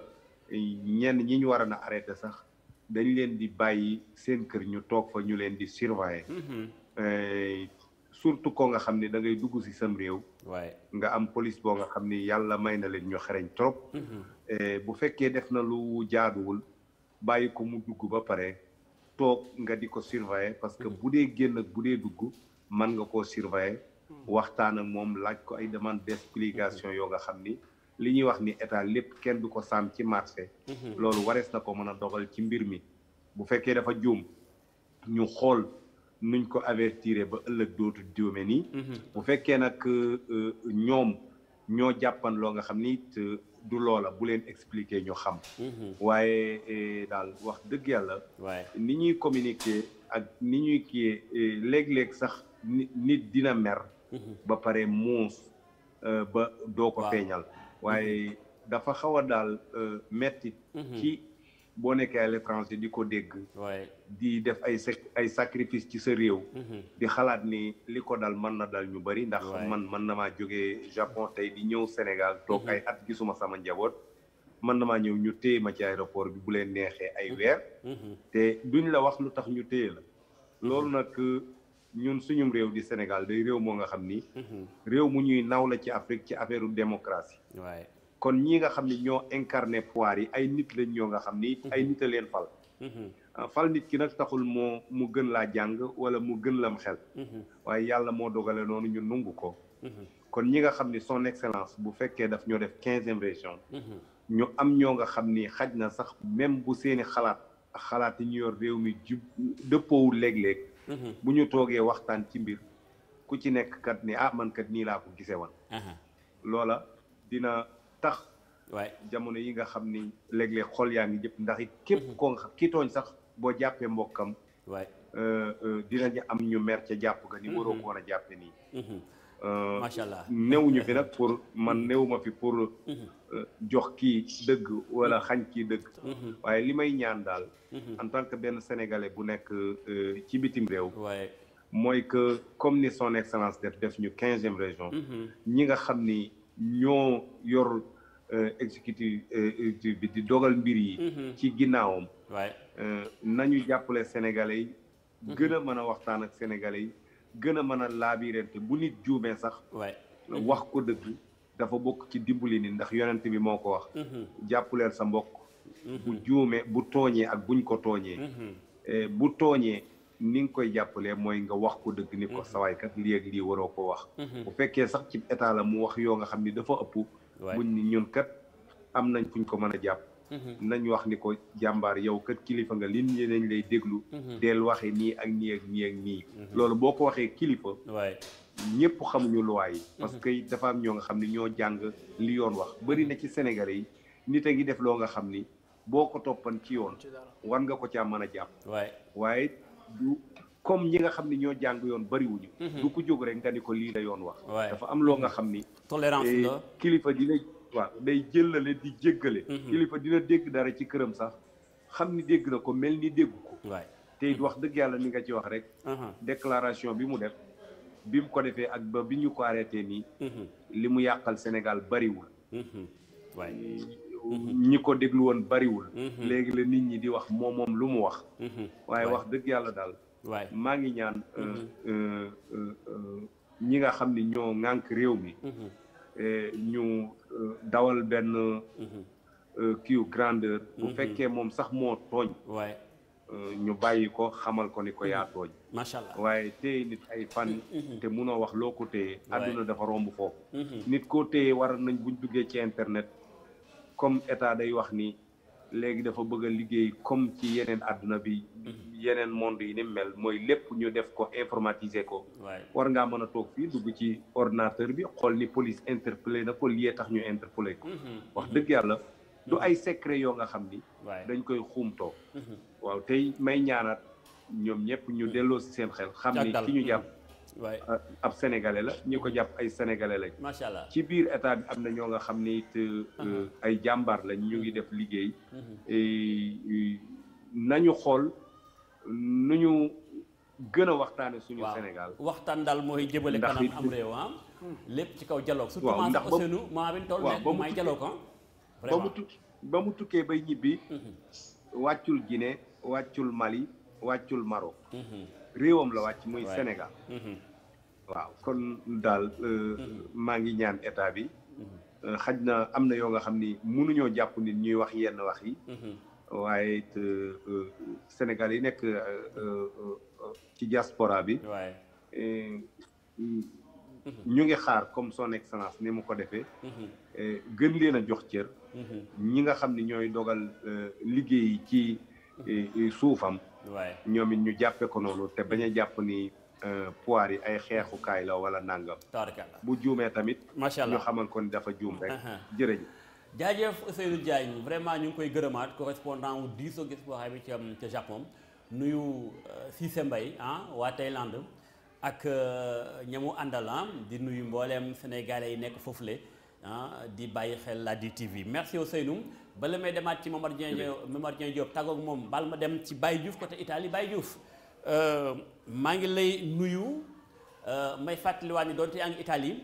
ñenn ñi ñu war a na arrêté sax dañ leen di bàyyi seen kër ñu toog fa ñu leen di surveiller surtout ko nga xam ni da ngay dugg ci sam réew nga am police boo nga xam ni yàlla may na leen ñu xereñ trop bu fekkee def na lu jaaduwul bàyyi ko mu dugg ba pare toog nga di ko surveiller parce que bu dee génn ak bu dee dugg mën nga koo surveiller waxtaan ak moom laaj ko ay demande d'explication yoo nga xam ni li ñuy wax ni état lépp kenn du ko saam ci marché loolu warees na ko mën a dogal ci mbir mi bu fekkee dafa juum ñu xool nuñ ko avertir ba ëllëg dootu juume nii bu fekkee nag ñoom ñoo jàppan loo nga xam ni du loola bu leen expliquer ñu xam waaye daal wax dëgg yàlla ni ñuy communiquer ak ni ñuy kiyee léeg-léeg sax nit dina mer ba pare muus ba doo ko feeñal waaye dafa xaw a daal metti ci boo nekkee à l'étranger di ko dégg di def ay sacrifice ci sa réew di xalaat ni li ko dal mën na dal ñu bari ndax man na maa jógee Japon tey di ñëw Sénégal toog ay at gisuma sama njaboot mën na maa ñëw ñu téye ma ci aéroport bi bu leen neexee ay weer te duñ la wax lu tax ñu téye la loolu nag ñun suñum réew di Sénégal day réew moo nga xam ni réew mu ñuy naw la ci Afrique ci affaire démocratie kon ñi nga xam ni ñoo incarné pouvoir yi ay nit lañ ñoo nga xam ni ay nit a leen fal fal nit ki nag taxul mu gën laa jàng wala mu gën lam xel waaye yàlla moo dogale noonu ñu nungu ko kon ñi nga xam ni son excellence bu fekkee daf ñoo def 15e région ñu am ñoo nga xam ni xaj na sax même bu seeni xalaat yi ñu yor réew mi jub dëppoowul léeg-léeg bu ñu toogee waxtaan ci mbir ku ci nekk kat ni man kat nii laa ko gisee woon loola dina tax jamono yi nga xam ni léeg-léeg xol yaa ngi jëpp ndax képp koo nga ki tooñ sax boo jàppee mbokkam dinañu am ñu mer ca jàpp ga ni waroo ko war a jàppe nii
macha allah
newuñu fi nag pour man newuma fi pour jox kii dëgg wala xañ kii dëgg waaye li may ñaan daal en tant que benn sénégalais bu nekk ci bitim réew mooy que comme ni son excellence def ñu 15e région ñi nga xam ni ñoo yor exécutif bi di dogal mbir yi ci ginnaawam nañu jàppale sénégalais yi gën a mën a waxtaan ak sénégalais yi gën a mën a laabirante bu nit juumee sax wax ko dëgg dafa bokk ci dimbali ni ndax yonent bi moo ko wax jàppuleel sa mbokk bu juumee bu tooñee ak buñ ko tooñee bu tooñee ni nga koy jàppalee mooy nga wax ko dëgg ni ko sawaaykat lii ak lii waroo ko wax bu fekkee sax ci état la mu wax yoo nga xam ni dafa ëpp buñ ni ñun kat am nañ fuñ ko mën a jàpp nañ wax ni ko jàmbaar yow kat kilifa nga lin ñi nañ lay déglu deel waxe nii ak nii ak nii ak nii loolu boo ko waxee kilifa ñëpp xamuñu loi yi parce que dafa am ñoo nga xam ni ñoo jàng li yoon wax bëri na ci Sénégalais yi nit a ngi def loo nga xam ni boo ko toppan ci yoon war nga ko caa mën a jàpp waaye du comme ñi nga xam ni ñoo jàng yoon bariwuñu du ko jóg rek nga ni ko lii la yoon wax dafa am loo nga xam ni
tolérance la
kilifa dina day jëllale di jéggale kilifa dina dégg dara ci këram sax xam ni dégg na ko mel ni déggu ko te it wax dëgg yàlla ni nga ci wax rek déclaration bi mu def bi mu ko defee ak ba bi ñu ko arrêté nii li mu yàqal Sénégal bariwul ñi ko déglu woon bariwul. léegi la nit ñi di wax moom lu mu wax. waaye wax dëgg yàlla daal. maa ngi ñaan ñi nga xam ni ñoo ŋànk réew mi. ñu dawal benn kiiw grandeur. bu fekkee moom sax moo tooñ. ñu bàyyi ko xamal ko ni ko yaa tooñ.
macha allah
waaye téye nit ay fan. te munoo wax loo ko téye. àdduna dafa romb foofu. nit koo téye war nañ buñ duggee ci internet. comme état day wax ni léegi dafa bëgg a liggéey comme ci yeneen àdduna bi. yeneen monde yi ni mel mooy lépp ñu def ko informatiser ko. war ngaa mën a toog fii dugg ci ordinateur bi xool ni police interpellé na ko lii tax ñu interpellé ko. wax dëgg yàlla du ay secret yoo nga xam ni. dañ koy xuumtoo. waaw tey may ñaanaat ñoom ñëpp ñu delloo si seen xel. xam ni ki ñu jàpp. ab sénégalais la ñi ko jàpp ay sénégalais lañ.
macha allah
ci biir état bi am na ñoo nga xam ni it ay jàmbaar lañ ñu ngi def liggéey. nañu xool nu ñu gën a waxtaane suñu Sénégal.
waxtaan daal mooy jëbale kanam am réew lépp ci kaw dialogue. surtout ndax Ousseynou maa bi toll nekk may dialogue
ba mu tukkee bay ñibbi. wàccul Guinée wàccul Mali wàccul Maroc. réewam la wàcc muy Sénégal. waaw kon daal maa ngi ñaan état bi. xaj na am na yoo nga xam ni mënuñoo jàpp nit ñuy wax yenn wax yi. waaye it Sénégal yi nekk ci diaspora bi. ñu ngi xaar comme son excellence ni mu ko defee. gën leen a jox cër. ñi nga xam ni ñooy dogal liggéey ci suufam. ñoom it ñu jàppe ko noonu te bañ a jàpp ni poire yi ay xeexukaay la wala nangam. bu juumee tamit.
macha allah
ñu xamal ko ni dafa juum rek. jërëjëf.
jaajëf Ousseynou Diagne vraiment ñu ngi koy gërëmaat correspondant wu diisoo gis boo xam ne ca Japon nuyu Cissé Mbaye waa Thaïlande ak ñamu àndal di nuyu mbooleem sénégalais yi nekk foofule di bàyyi xel la DTV merci Ousseynou bala may demaat ci Momar Dieng Diop tàggoog moom bal ma dem ci Baye Diouf côté Italie Baye Diouf maa ngi lay nuyu may fàttaliwaat ni doonte yaa ngi Italie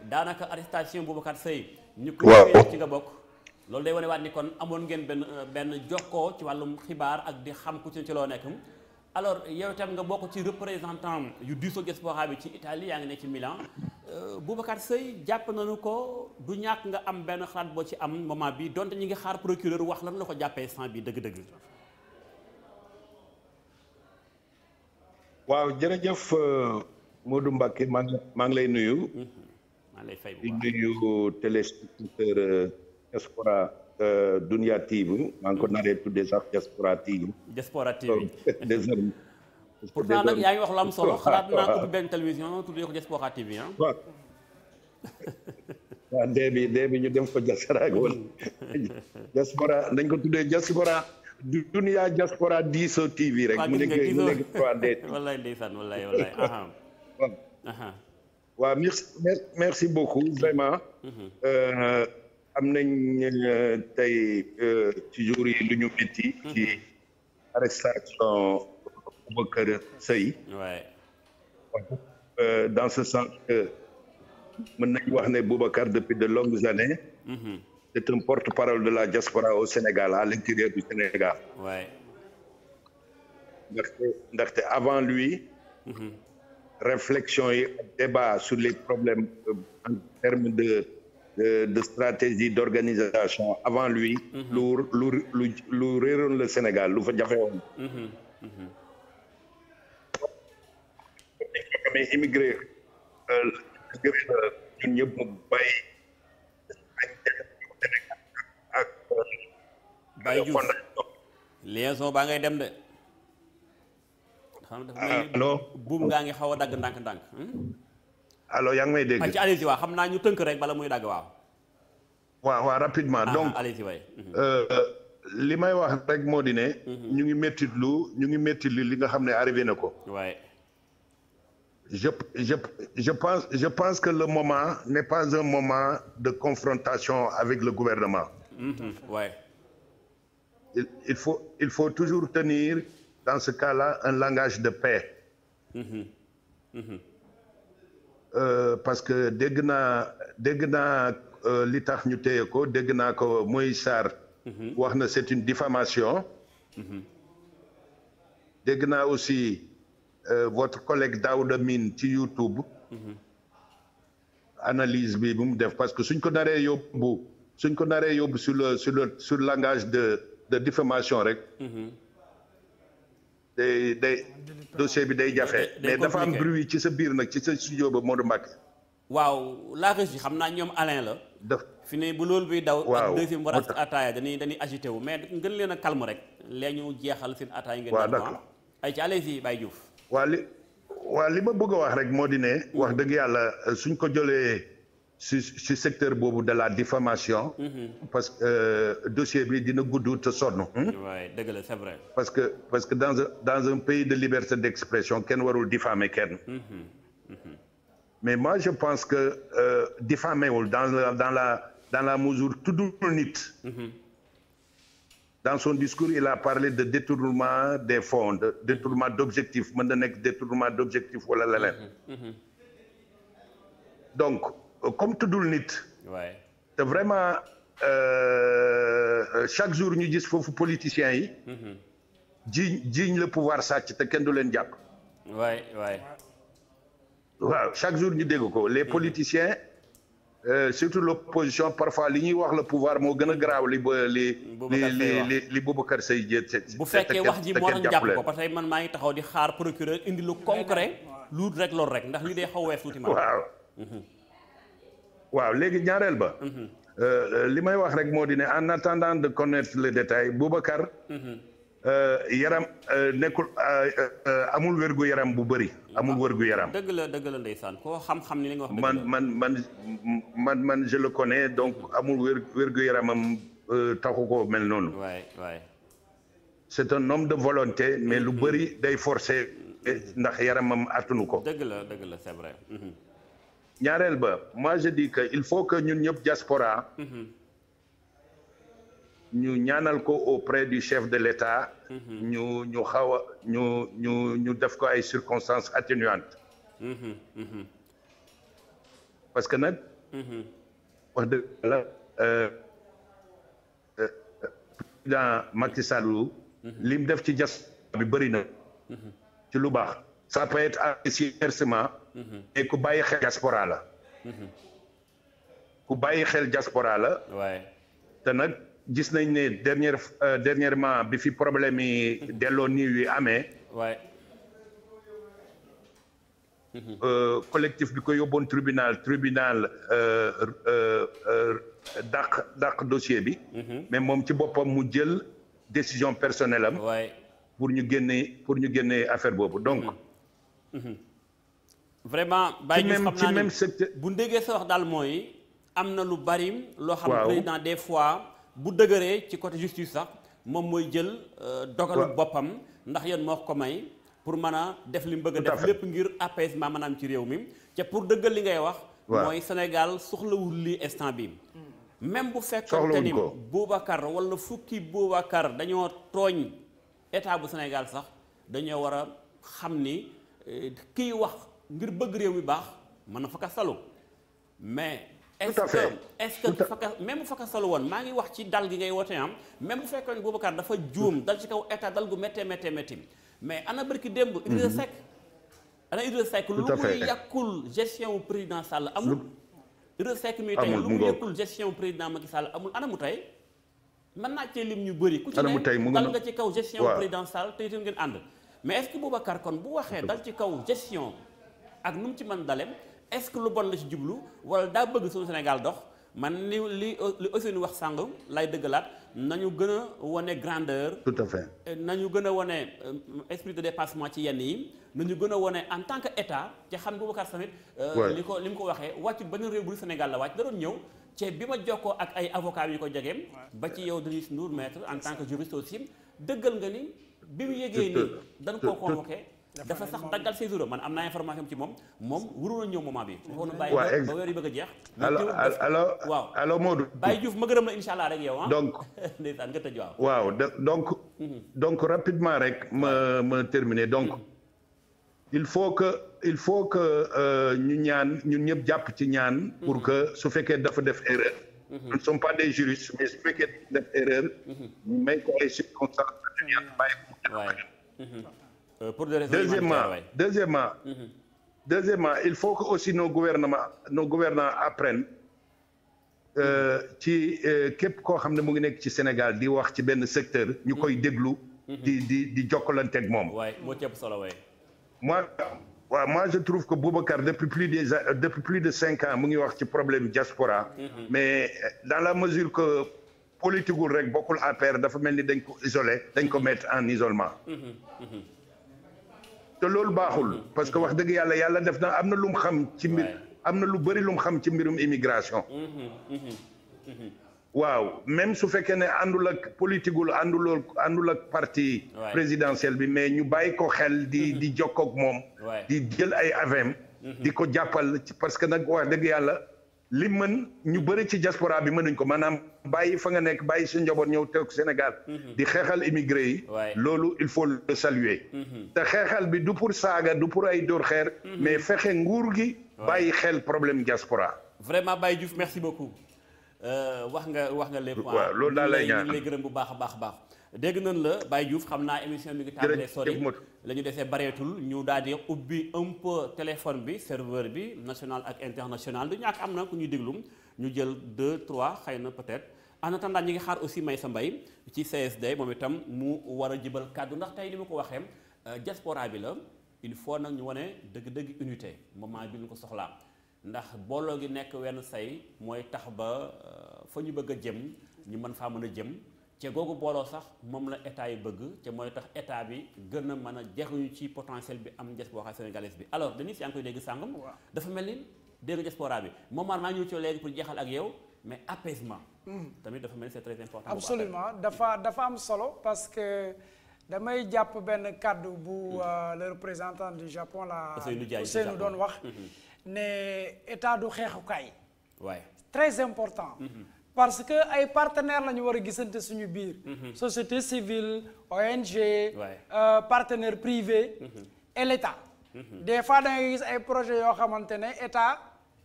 daanaka arrestation Boubacar Seye ñu ko ci nga bokk loolu day wane waat ni kon amoon ngeen benn jokkoo ci wàllum xibaar ak di xam ku ci loo nekk alors yow itam nga bokk ci représentant yu diisoo diaspora bi ci Italie yaa ngi ne ci Milan Boubacar Seye jàpp nañu ko du ñàkk nga am benn xalaat boo ci am moment bi donte ñi ngi xaar procureur wax lan la ko jàppee sant bi dëgg-dëgg.
waaw jërëjëf Modou Mbacké maa ngi lay nuyu.
maa lay fay bu
baax di nuyu téléspectateur diaspora Dunia TV maa ngi ko naree tuddee sax diaspora TV.
diaspora TV
désormais.
pourtant nag yaa ngi wax lu am solo xalaat naa ubbi benn télévision tuddee ko diaspora TV
waaw dee bi ñu dem ko diaspora wala diaspora dañ ko tuddee diaspora Dunia diaspora diisoo TV rek. mu nekk 3D.
wallaay ndeysaan wallaay.
waaw merci beaucoup vraiment. am nañ tey ci jour yi lu ñu métti. ci arrestation Boubacar Seye. dans ce sens que mën nañu wax ne Boubacar depuis de longues années. c'est un porte-parole de la diaspora au Sénégal à l'intérieur du Sénégal. ndaxte avant lui. réflexion yi débat sur les problèmes en termes de stratégie d'organisation avant lui. lu réeroon le Sénégal lu fa jafe woon. mais immigré ñun ñëpp mu bàyyi.
Baye Diouf liaison baa ngay dem de.
allo
buum ngaa ngi xaw a dagg ndànk-ndànk.
allo yaa ngi may dégg.
ci allez-y waaw xam naa ñu tënk rek bala muy dagg waaw.
waaw rapidement donc
allez-y waay.
li may wax rek moo di ne. ñu ngi méttitlu li nga xam ne arrivé na ko.
waay.
je pense que le moment n'est pas un moment de confrontation avec le gouvernement.
Ouais.
Il faut toujours tenir dans ce cas-là un langage de paix. Parce que dégg naa li tax ñu téye ko dégg naa ko Moïse Sarr wax na c'est une diffamation dégg naa aussi votre collègue Daouda Mine ci YouTube analyse bi mu def parce que suñ ko naree yóbbu sur le langage de diffamation rek day dossier bi day jafe mais dafa am bruit ci sa biir nag ci sa studio ba Modou Mbacké
waaw la régie xam naa ñoom Alain la fi ne bu loolu bi daw ak deuxième war a ataaya dañuy agité wu mais ngën leen a calme rek lee ñu jeexal seen ataaya ngeen d'accord ay ci allez-y Baye Diouf
waa li ma bëgg a wax rek moo di ne wax dëgg yàlla suñ ko jëlee si secteur boobu de la diffamation parce que dossier bi dina gudd te sonn
ouais dëgg la c'est vrai
parce que dans un pays de liberté d'expression kenn warul diffamer kenn mais moi je pense que diffamer wul dans la mesure tuddul nit dans son discours il a parlé de détournement des fonds de détournement d'objectifs mën na nekk détournement d'objectifs wala leneen donc comme tuddul nit te vraiment chaque jour ñu gis foofu politiciens yi jiiñ le pouvoir sàcc te kenn du leen jàpp waaw chaque jour ñu dégg ko les politiciens surtout l'opposition parfois li ñuy wax le pouvoir moo gën a garaaw li Boubacar Seye jët
bu fekkee wax ji moo tax jàpp ko parce que man maa ngi taxaw di xaar procureur indi lu concret lu rek loolu rek ndax li day xaw wees tuuti ma
waaw léegi ñaareel ba li may wax rek moo di ne en attendant de connaître le détail Boubacar yaram nekkul amul wérgu yaram bu bëri amul wérgu yaram
dëgg la ndeysaan koo xam-xam ni li nga wax
man je le connais donc amul wérgu yaramam taxu ko mel noonu
waay
c'est un homme de volonté mais lu bëri day forcer ndax yaramam attunu ko
dëgg la c'est vrai
ñaareel ba moi je dis que il faut que ñun ñëpp diaspora ñu ñaanal ko auprès du chef de l'État ñu xaw a ñu def ko ay circonstances atténuantes parce que nag wax dëgg la président Macky Sall li mu def ci diaspora bi bëri na ci lu baax ça peut être apprécié versement et ku bàyyi xel diaspora la te nag gis nañ ne dernièrement bi fi problème yi delloo niiw yi amee collectif bi ko yóbboon tribunal dàq dossier bi mais moom ci boppam mu jël décision personnelle am pour ñu génne affaire boobu donc
vraiment bàyyi ñu
ci même secteur
bu déggee sa wax daal mooy am na lu bari loo xam ne président des fois bu dëgëree ci côté justice sax moom mooy jël dogalu boppam ndax yoon moo ko may pour mën a def li mu bëgg a def lépp ngir apaisement maanaam ci réew mi te pour dëggal li ngay wax mooy Sénégal soxlawul lii instant bi même bu fekkoon ni Boubacar wala fukki Boubacar dañoo tooñ état bu Sénégal sax dañoo war a xam ni kiy wax ngir bëgg réew mi baax mën na fakka salu mais est-ce que même bu fakka salu woon maa ngi wax ci dal gi ngay woote am même bu fekkoon Boubacar dafa juum dal ci kaw état dal gu méttee mais ana bërki démb Idrissa Seck lu muy yàkkul gestion président Sall amul Idrissa Seck mi tey lu mu yàkkul gestion président Macky Sall amul ana mu tey mën naa cee lim ñu bëri ku ci ne dal nga ci kaw gestion président Sall te itam ngeen ànd mais est-ce que Boubacar kon bu waxee dal ci kaw gestion ak nu mu ci mën dalem est-ce que lu bon la ci jublu wala daa bëgg suñu Sénégal dox man li Ousseynou wax sàng lay dëggalaat nañu gën a wane grandeur.
tout à fait
nañu gën a wane esprit de dépassement ci yenn yi nañu gën a wane en tant que état ci xam Boubacar tamit. li mu ko waxee wàccut benn réew bu Sénégal la wàcc da doon ñëw ci bi ma jokkoo ak ay avocats yu ko jegeem ba ci yow Denis Ndour maître en tant que juriste aussi dëggal nga ni bi mu yëgee ni dañ koo convoqué. dafa sax daggal ses jours man am naa information ci moom waroon na ñëw moment bi. waroon na bàyyi ba weer yi bëgg a jeex.
alors Modou.
Baye Diouf ma gërëm la incha allah rek yow ah.
donc
ndeysaan nga tëj
waaw donc rapidement rek ma terminer donc il faut que il faut que ñu ñaan ñun ñëpp jàpp ci ñaan. pour que su fekkee dafa def erreur. nous ne sommes pas des juristes mais su fekkee def erreur. ñu may ko ay circonstances de ñaan bàyyi ko.
pour des raisons
deuxièmement il faut que aussi nos gouvernants apprennent ci képp koo xam ne mu ngi nekk ci Sénégal di wax ci benn secteur ñu koy déglu. di jokkalanteeg moom.
waay moo ci ëpp solo waay.
moi je trouve que Boubacar depuis plus de 5 ans mu ngi wax ci problème diaspora. mais dans la mesure que politiqueul rek bokkul APR dafa mel ni dañ ko isolé dañ ko mettre en isolement. te loolu baaxul parce que wax dëgg yàlla def na am na lu mu xam ci mbir am na lu bëri lu mu xam ci mbirum immigration. waaw même su fekkee ne àndul ak politiqueul àndul ak parti présidentiel bi mais ñu bàyyi ko xel di jokkoog moom. di jël ay avem di ko jàppal parce que nag wax dëgg yàlla li mën ñu bëri ci diaspora bi mënuñ ko maanaam bàyyi fa nga nekk bàyyi sa njaboot ñëw toog Sénégal. di xeexal immigré yi. loolu il faut le saluer. te xeexal bi du pour saaga du pour ay dóor xeer. mais fexe nguur gi. bàyyi xel problème diaspora.
vraiment Baye Diouf merci beaucoup. wax nga lépp.
waaw loolu daal lay ñaan
ñu lay gërëm bu baax a baax. dégg nañ la Baye Diouf xam naa émission bi ngi tàmbalee sori la ñu desee bareetul ñu daal di ubbi un peu téléphone bi serveur bi national ak international du ñàkk am na ku ñuy déglu ñu jël 2 3 xëy na peut-être en attendant ñi ngi xaar aussi Maysa Mbaye ci CSD moom itam mu war a jibal kàddu ndax tey ni ma ko waxee diaspora bi la il faut nag ñu wane dëgg-dëgg unité moment bi ñu ko soxlaa ndax booloo gi nekk wenn say mooy tax ba fa ñu bëgg a jëm ñu mën faa mën a jëm te googu booloo sax moom la état yi bëgg te mooy tax état bi gën a mën a jeexuñu ci potentiel bi am diaspora sénégalaise bi alors Denis yaa ngi koy dégg sàngam dafa mel ni dégg diaspora bi moom maa ñëw ci léegi pour jeexal ak yow mais apaisement tamit dafa mel ni c'est très important.
absolument dafa am solo parce que damay jàpp benn kàddu bu le représentant du Japon la Ousseynou doon wax ne état du xeexukaay.
waay
très important. parce que ay partenaires la ñu war a gisante suñu biir. société civile ONG. partenaire privé. et l' état. des fois da ngay gis ay projets yoo xamante ne état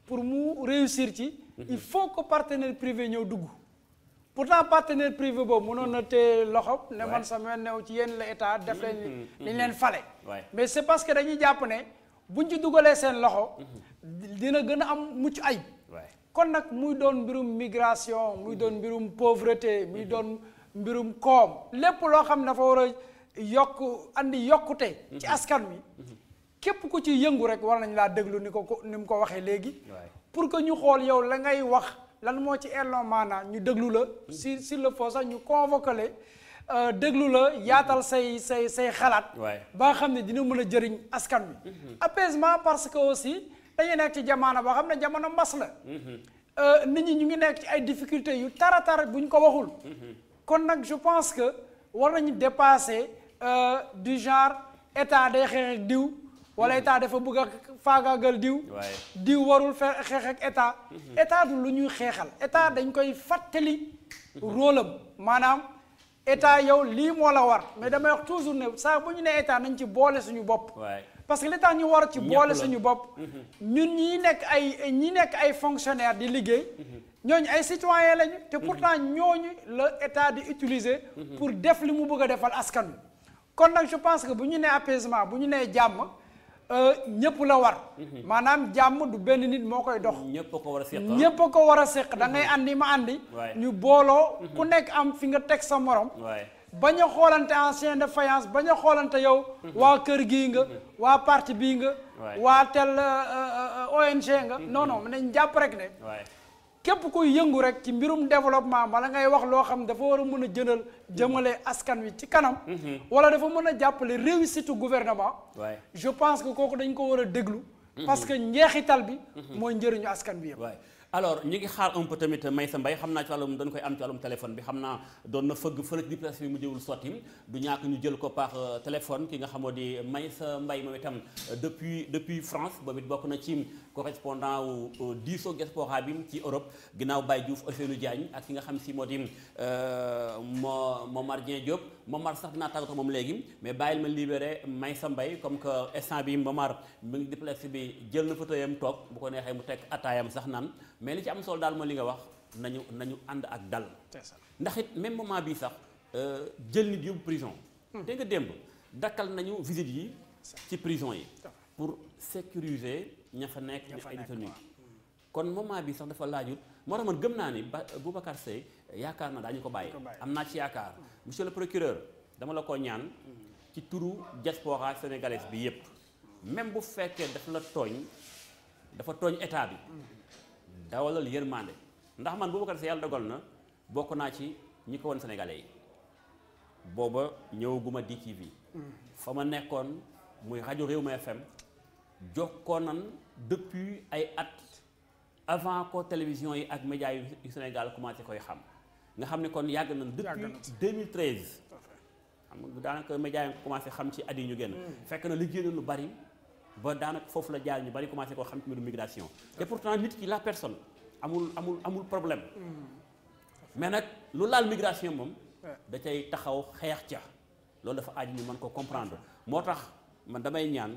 pour mu réussir ci. il faut que partenaire privé ñëw dugg. pourtant partenaire privé boobu mënoon na tee loxo. ne man sama new ci yéen la état def leen li leen fale. mais c' est parce que dañuy jàpp ne buñ ci dugalee seen loxo. dina gën a am mucc ayib. kon nag muy doon mbirum migration muy doon mbirum pauvreté muy doon mbirum koom lépp loo xam ne dafa war a andi yokkute ci askan wi képp ku ci yëngu rek war nañ laa déglu ni mu ko waxee léegi pour que ñu xool yow la ngay wax lan moo ci elloo maanaa ñu déglu la s'il le faut sax ñu convoqué déglu la yaatal say xalaat ba nga xam ne dina mën a jëriñ askan wi apaisement parce que aussi dañuy nekk ci jamono boo xam ne jamono mbas la nit ñi ñu ngi nekk ci ay difficultés yu tara bu ñu ko waxul kon nag je pense que war nañu dépasser du genre état day xeex ak diw wala état dafa bëgg a faagaagal diw warul xeex ak état du lu ñuy xeexal état dañ koy fàttali rôle am maanaam état yow lii moo la war mais damay wax toujours ne saa bu ñu ne état nañ ci boole suñu bopp parce que li tax ñu war ci boole suñu bopp ñun ñi nekk ay fonctionnaires di liggéey ñooñu ay citoyens lañu te pourtant ñooñu la état di utiliser pour def li mu bëgg a defal askan wi kon nag je pense que bu ñu nee apaisement bu ñu nee jàmm ñëpp la war maanaam jàmm du benn nit moo koy dox ñëpp a ko war a séq da ngay andi ma andi ñu booloo ku nekk am fi nga teg sa morom bañ a xoolante en chien de faïence bañ a xoolante yow waa kër gii nga waa parti bii nga waa tel ONG nga non nañ jàpp rek ne képp kuy yëngu rek ci mbirum développement wala ngay wax loo xam dafa war a mën a jëmale askan wi ci kanam wala dafa mën a jàppale réussite gouvernement je pense que kooku dañ ko war a déglu parce que njeexital bi mooy njëriñu askan bi yëpp
alors ñu ngi xaar un peu tamit Maysa Mbaye xam naa ci wàllum dañ koy am ci wàllum téléphone bi xam naa doon na fëgg fële ci place bi mu jëwul sotti du ñàkk ñu jël ko par téléphone ki nga xamoo di Maysa Mbaye moom itam depuis France boobu it bokk na ci correspondant wu diisoo diaspora bi ci Europe ginnaaw Baye Diouf Ousseynou Diagne ak ki nga xam si moo di Momar Dieng Diop Momar sax dinaa tàggatoo moom léegi mais bàyyil ma libéré Maysa Mbaye comme que instant bi Momar mu ngi diplex bi jël na fauteuilam toog bu ko neexee mu teg ataayam sax naan mais li ci am solo daal mooy li nga wax nañu ànd ak dal ndax it même moment bii sax jël nit yóbbu prison dégg nga démb dakkal nañu visite yi ci prison yi pour sécuriser ña fa nekk ñu ay détenus kon moment bi sax dafa laajut moo tax man gëm naa ni Boubacar Seye yaakaar na daañu ko bàyyi am naa ci yaakaar monsieur le procureur dama la ko ñaan ci turu diaspora sénégalaise bi yépp même bu fekkee dafa tooñ état bi dawalal yërmande ndax man Boubacar Seye yàlla dogal na bokk naa ci ñi ko woon sénégalais yi booba ñëwaguma DTV fa ma nekkoon muy rajo Rewmi FM jokkoo nan depuis ay at avant ko télévision yi ak médias yu Sénégal commencé koy xam nga xam ne kon yàgg nañ depuis 2013 xam nga daanaka médias yi commencé xam ci at yi ñu génn fekk na liggéey na lu bari ba daanaka foofu la jaar ñu bari commencé koo xam ci mbiru migration te pourtant nit ki la personne amul problème mais nag lu laal migration moom da cay taxaw xeex ca loolu dafa aaju ñu mën ko comprendre moo tax man damay ñaan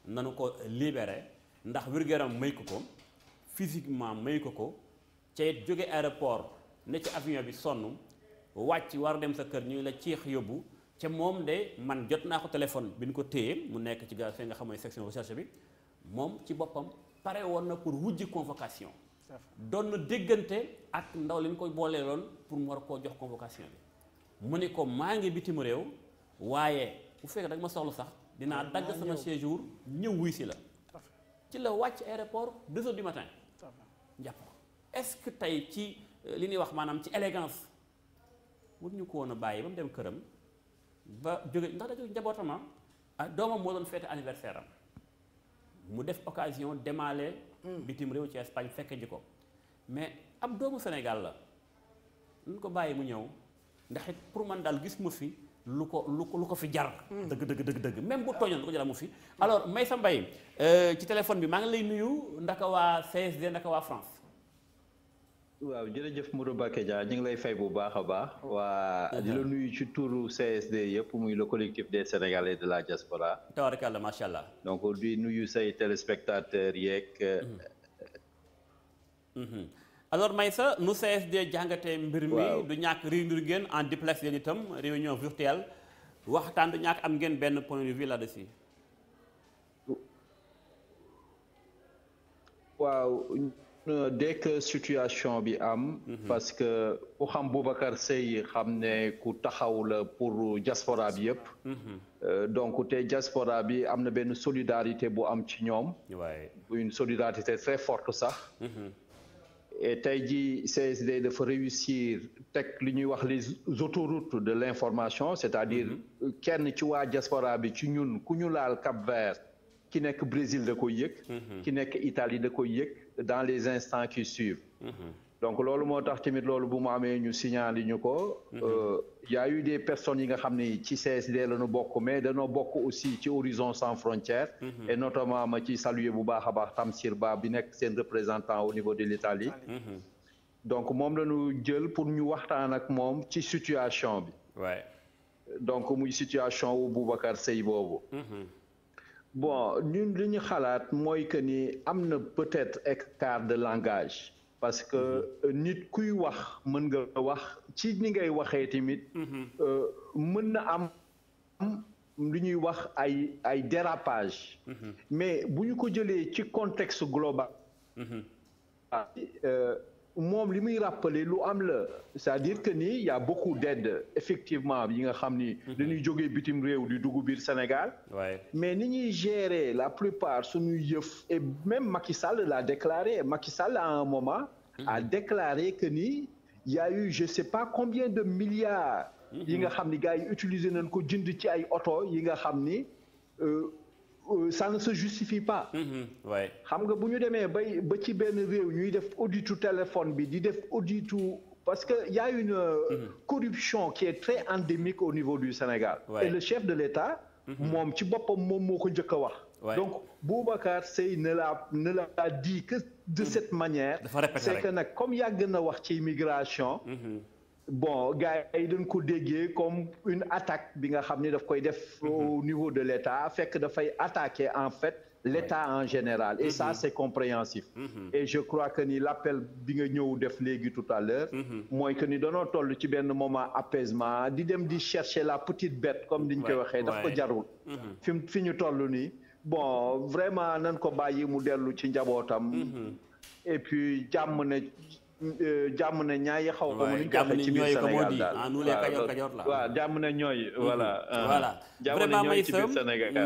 nanu ko libéré ndax wér-gu-yaram may ko physiquement may ko ca it jóge aéroport ne ci avion bi sonn wàcc war a dem sa kër ñu la ciix yóbbu ca moom de man jot naa ko téléphone bi ñu ko téye mu nekk ci ga fi nga xam mooy section recherche bi moom ci boppam pare woon na pour wujji convocation doon na déggante ak ndaw li ñu ko boolee loon pour mu war koo jox convocation bi mu ne ko maa ngi bitim réew waaye bu fekkee da nga ma soxla sax dinaa dagg sama séjour ñëw wuy si la ci la wàcc aéroport 2 heures du matin jàpp ko est-ce que tey ci li ñuy wax maanaam ci élégance war ñu ko woon a bàyyi ba mu dem këram ba jóge ndax da jóge njabootam doomam moo doon fête anniversaire am mu def occasion demaale bitim réew ci Espagne fekke ji ko mais ab doomu Sénégal la lu ko bàyyi mu ñëw ndax it pour man daal gis mu fi lu ko fi jar dëgg même bu tooñoon lu ko jar mu fi alors Maysa Mbaye ci téléphone bi maa ngi lay nuyu ndaka waa CSD ndaka waa France
waaw jërëjëf Modou Mbacké Dia ñu ngi lay fay bu baax a baax waa di la nuyu ci turu CSD yëpp muy le collectif des Sénégalais de la diaspora
tabarakalla macha allah donc
di nuyu say téléspectateurs yeeg
alors Maysa nu CSD jàngatee mbir mi du ñàkk réunir ngeen en duplex yéen itam réunion virtuelle waxtaan du ñàkk am ngeen benn point de vue là-dessus
waaw dès que situation bi am parce que ku xam Boubacar Seye xam ne ku taxaw la pour diaspora bi yëpp donc te diaspora bi am na benn solidarité bu am ci ñoom une solidarité très forte sax et tey jii CSD dafa réussir teg li ñuy wax les autoroutes de l'information c'est-à-dire kenn ci waa diaspora bi ci ñun ku ñu laal Cap-Vert ki nekk Brésil da koy yëg ki nekk Italie da koy yëg dans les instants qui suivent donc loolu moo tax tamit loolu bu mu amee ñu signalé ñu ko y a eu des personnes yi nga xam ne ci CSD la ñu bokk mais dañoo bokk aussi ci Horizon Sans Frontières et notamment ma ci saluer bu baax a baax Tamsir Ba bi nekk seen représentant au niveau de l'Italie donc moom la ñu jël pour ñu waxtaan ak moom ci situation bi donc muy situation wu Boubacar Seye boobu bon ñun li ñu xalaat mooy que ni am na peut-être écart de langage parce que nit kuy wax mën nga wax ci ni ngay waxee tamit mën na am lu ñuy wax ay dérapage mais bu ñu ko jëlee ci contexte global moom li muy rappeler lu am la c'est-à-dire que ni y a beaucoup d'aide effectivement yi nga xam ni dañuy jógee bitim réew di dugg biir Sénégal mais ni ñuy gérer la plupart suñuy yëf et même Macky Sall l'a déclaré Macky Sall à un moment a déclaré que ni y a eu je sais pas combien de milliards yi nga xam ni gars yi utiliser nañ ko jënd ci ay oto yi nga xam ni ça ne se justifie pas xam nga bu ñu demee ba ci benn réew ñuy def auditu téléphone bi di def auditu parce que y a une corruption qui est très endémique au niveau du Sénégal et le chef de l'État moom ci boppam moom moo ko njëkk a wax donc Boubacar Seye ne l'a dit que de cette manière c'est que nag comme yàgg na wax ci immigration bon gars yi dañ ko déggee comme une attaque bi nga xam ni daf koy def au niveau de l'État fekk dafay attaquer en fait l'État en général et ça c'est compréhensif et je crois que ni l'appel bi nga ñëw def léegi tout à l'heure mooy que ni danoo toll ci benn moment apaisement di dem di chercher la petite bête comme diñ koy waxee daf ko jarul fi ñu toll nii bon vraiment nañ ko bàyyi mu dellu ci njabootam et puis jàmm ne ñaayi xaw ma nu ñu ko waxee ci biir Sénégal daal waaw jàmm ne ñooy voilà
vraiment may sëm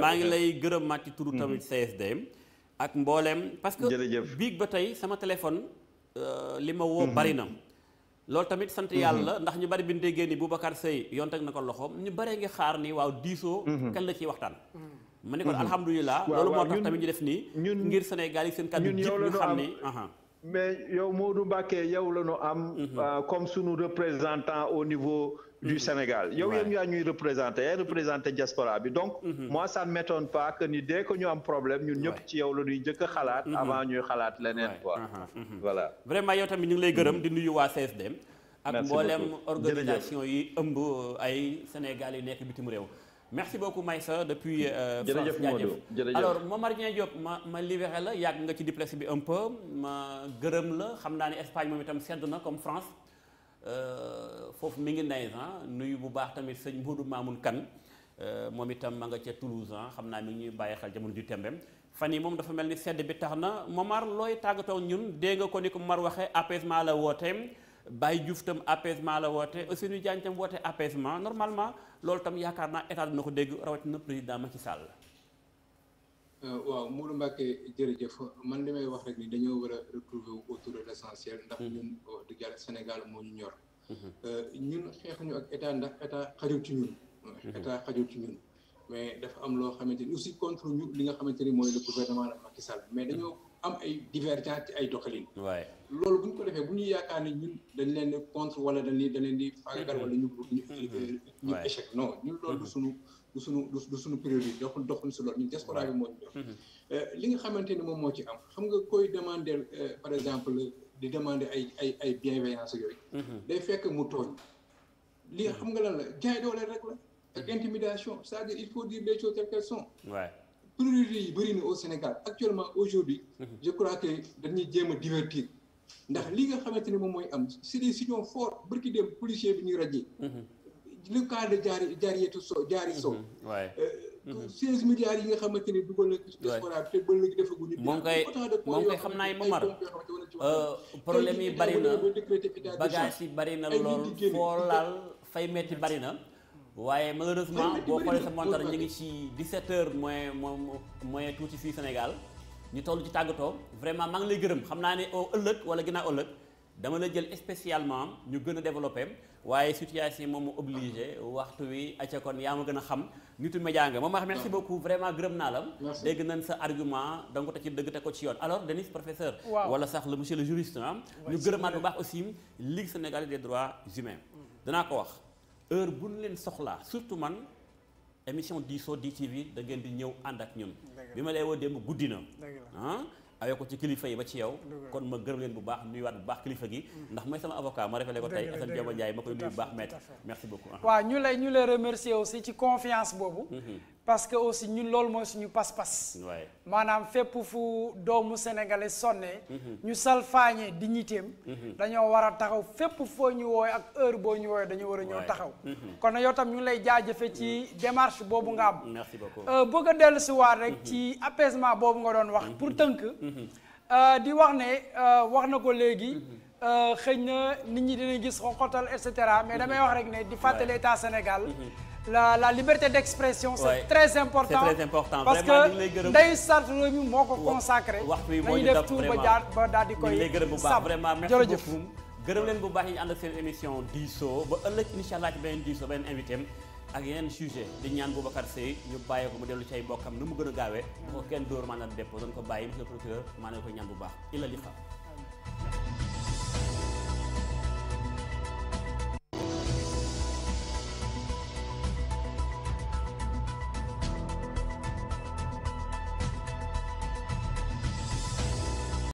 maa ngi lay gërëm maa ci turu tamit CSDM ak mboolem parce que biig ba tey sama téléphone li ma woo bari na loolu tamit sant yàlla ndax ñu bari bi ñu déggee ni Boubacar Seye yoon teg na ko loxoom ñu baree ngi xaar ni waaw diisoo kan la ciy waxtaan ma ne kon alhamdulilah loolu moo tax tamit ñu def nii ngir Sénégal yi seen kàddu jib ñu xam ni
mais yow Modou Mbacké yow la ñu am comme sunu représentant au niveau du Sénégal yow yéen yaa ñuy représenté diaspora bi donc moi ça ne m'étonne pas que ni dès que ñu am problème ñun ñëpp ci yow la ñuy njëkk a xalaat avant ñuy xalaat leneen quoi voilà
vraiment yow tamit ñu ngi lay gërëm di nuyu waa CSDM ak mboolem organisation yi ëmb ay Sénégal yi nekk bitim réew merci beaucoup Maïssa depuis France jaajëf alors Momar Dieng Diop ma libéré la yàgg nga ci diplex bi un peu ma gërëm la xam naa ne Espagne moom itam sedd na comme France foofu mi ngi nay nuyu bu baax tamit sëñ Modou Mamoun Kane moom itam ma nga ca Toulouse xam naa mi ngi ñuy bàyyi xel jamono ju tembem fan yi moom dafa mel ni sedd bi tax na Momar looy tàggatoo ñun dégg nga ko ni ko Momar waxee apaisement la woote Baye Diouf tam apaisement la woote Ousseynou Diagne tam woote apaisement normalement loolu tam yaakaar naa état dina ko dégg rawatina président Macky Sall.
waaw Modou Mbacké jërëjëf man li may wax rek ni dañoo war a retrouver autour de l'essentiel ndax ñun wax dëgg yàlla Sénégal moo ñu ñor. ñun xeexuñu ak état ndax état xajul ci ñun. état xajul ci ñun mais dafa am loo xamante ni aussi contre ñu li nga xamante ni mooy le gouvernement de Macky Sall mais dañoo am ay divergence ci ay doxalin. loolu bu ñu ko defee bu ñu yaakaar ne ñun dañ leen di contre wala dañ leen di faagagal wala ñu échec non ñun loolu du suñu priorité doxuñu si loolu ñun diaspora bi moo ñu jox li nga xamante ni moom moo ci am xam nga koy demander par exemple di demander ay bienveillance yooyu day fekk mu tooñ li xam nga lan la jaay doole rek la ak intimidation c'est-à-dire il faut dire les choses telles qu'elles sont priorité yi bëri na au Sénégal actuellement aujourd'hui je crois que dañuy jéem a divertir ndax li nga xamante ni moom mooy am c'est des signaux forts bërki dem policier bi ñuy rajee le cas de jaari sow 16 milliards yi nga xamante ni dugal na diaspora te ba léegi defaguñu
moom koy xam naa Momar problème yi bari na bagage yi bari na lool foo laal fay metti bari na waaye malheureusement boo xoolee sa montar ñu ngi ci 17h moins tuuti fii Sénégal ñu toll ci tàggatoo vraiment maa ngi lay gërëm xam naa ne ëllëg wala ginnaaw ëllëg dama la jël spécialement ñu gën a développé waaye situation moom mu obligé waxtu wi acca kon yaa ma gën a xam nitu média nga moom wax merci beaucoup vraiment gërëm naa la dégg nañ sa argument da nga ko teg ci dëgg te ko ci yoon alors Denis professeur wala sax le monsieur le juriste ñu gërëmaat bu baax aussi Ligue sénégalaise des droits humains danaa ko wax heure bu ñu leen soxlaa surtout man émission diisoo DTV da ngeen di ñëw ànd ak ñun bi ma lay woo démb guddi na awee ko ci kilifa yi ba ci yow kon ma gërëm leen bu baax nuyuwaat bu baax kilifa gi ndax mooy sama avocat ma révélé ko tey Assane Dioma Ndiaye ma koy nuyu bu baax maître merci beaucoup
waaw ñu lay remercier aussi ci confiance boobu parce que aussi ñun loolu mooy suñu pas-pas maanaam fépp fu doomu sénégalais sonne ñu salfaañe dignitéem dañoo war a taxaw fépp foo ñu woowe ak heure boo ñu woowe dañu war a ñëw taxaw kon yow tam ñu ngi lay jaajëfe ci démarche boobu nga am
merci beaucoup
bëgg a dellu si waat rek ci apaisement boobu nga doon wax pour tënk di wax ne wax na ko léegi xëy na nit ñi dinañ gis xoxotal et cetera mais damay wax rek ne di fàttali état Sénégal la liberté d'expression c'est très important parce que nday sart réew mi moo ko consacré nañu def tout ba daal di koy
gërëm bu baax vraiment merci beaucoup gërëm leen bu baax yi ñu ànd ak seen émission diisoo ba ëllëg incha allah ci beneen diisoo beneen invité ak yeneen sujet di ñaan Boubacar Seye ñu bàyyi ko mu dellu ci ay bokkam nu mu gën a gaawee ko kenn dóor maanaam dépôt doon ko bàyyi monsieur le procureur maa ngi koy ñaan bu baax illa li fa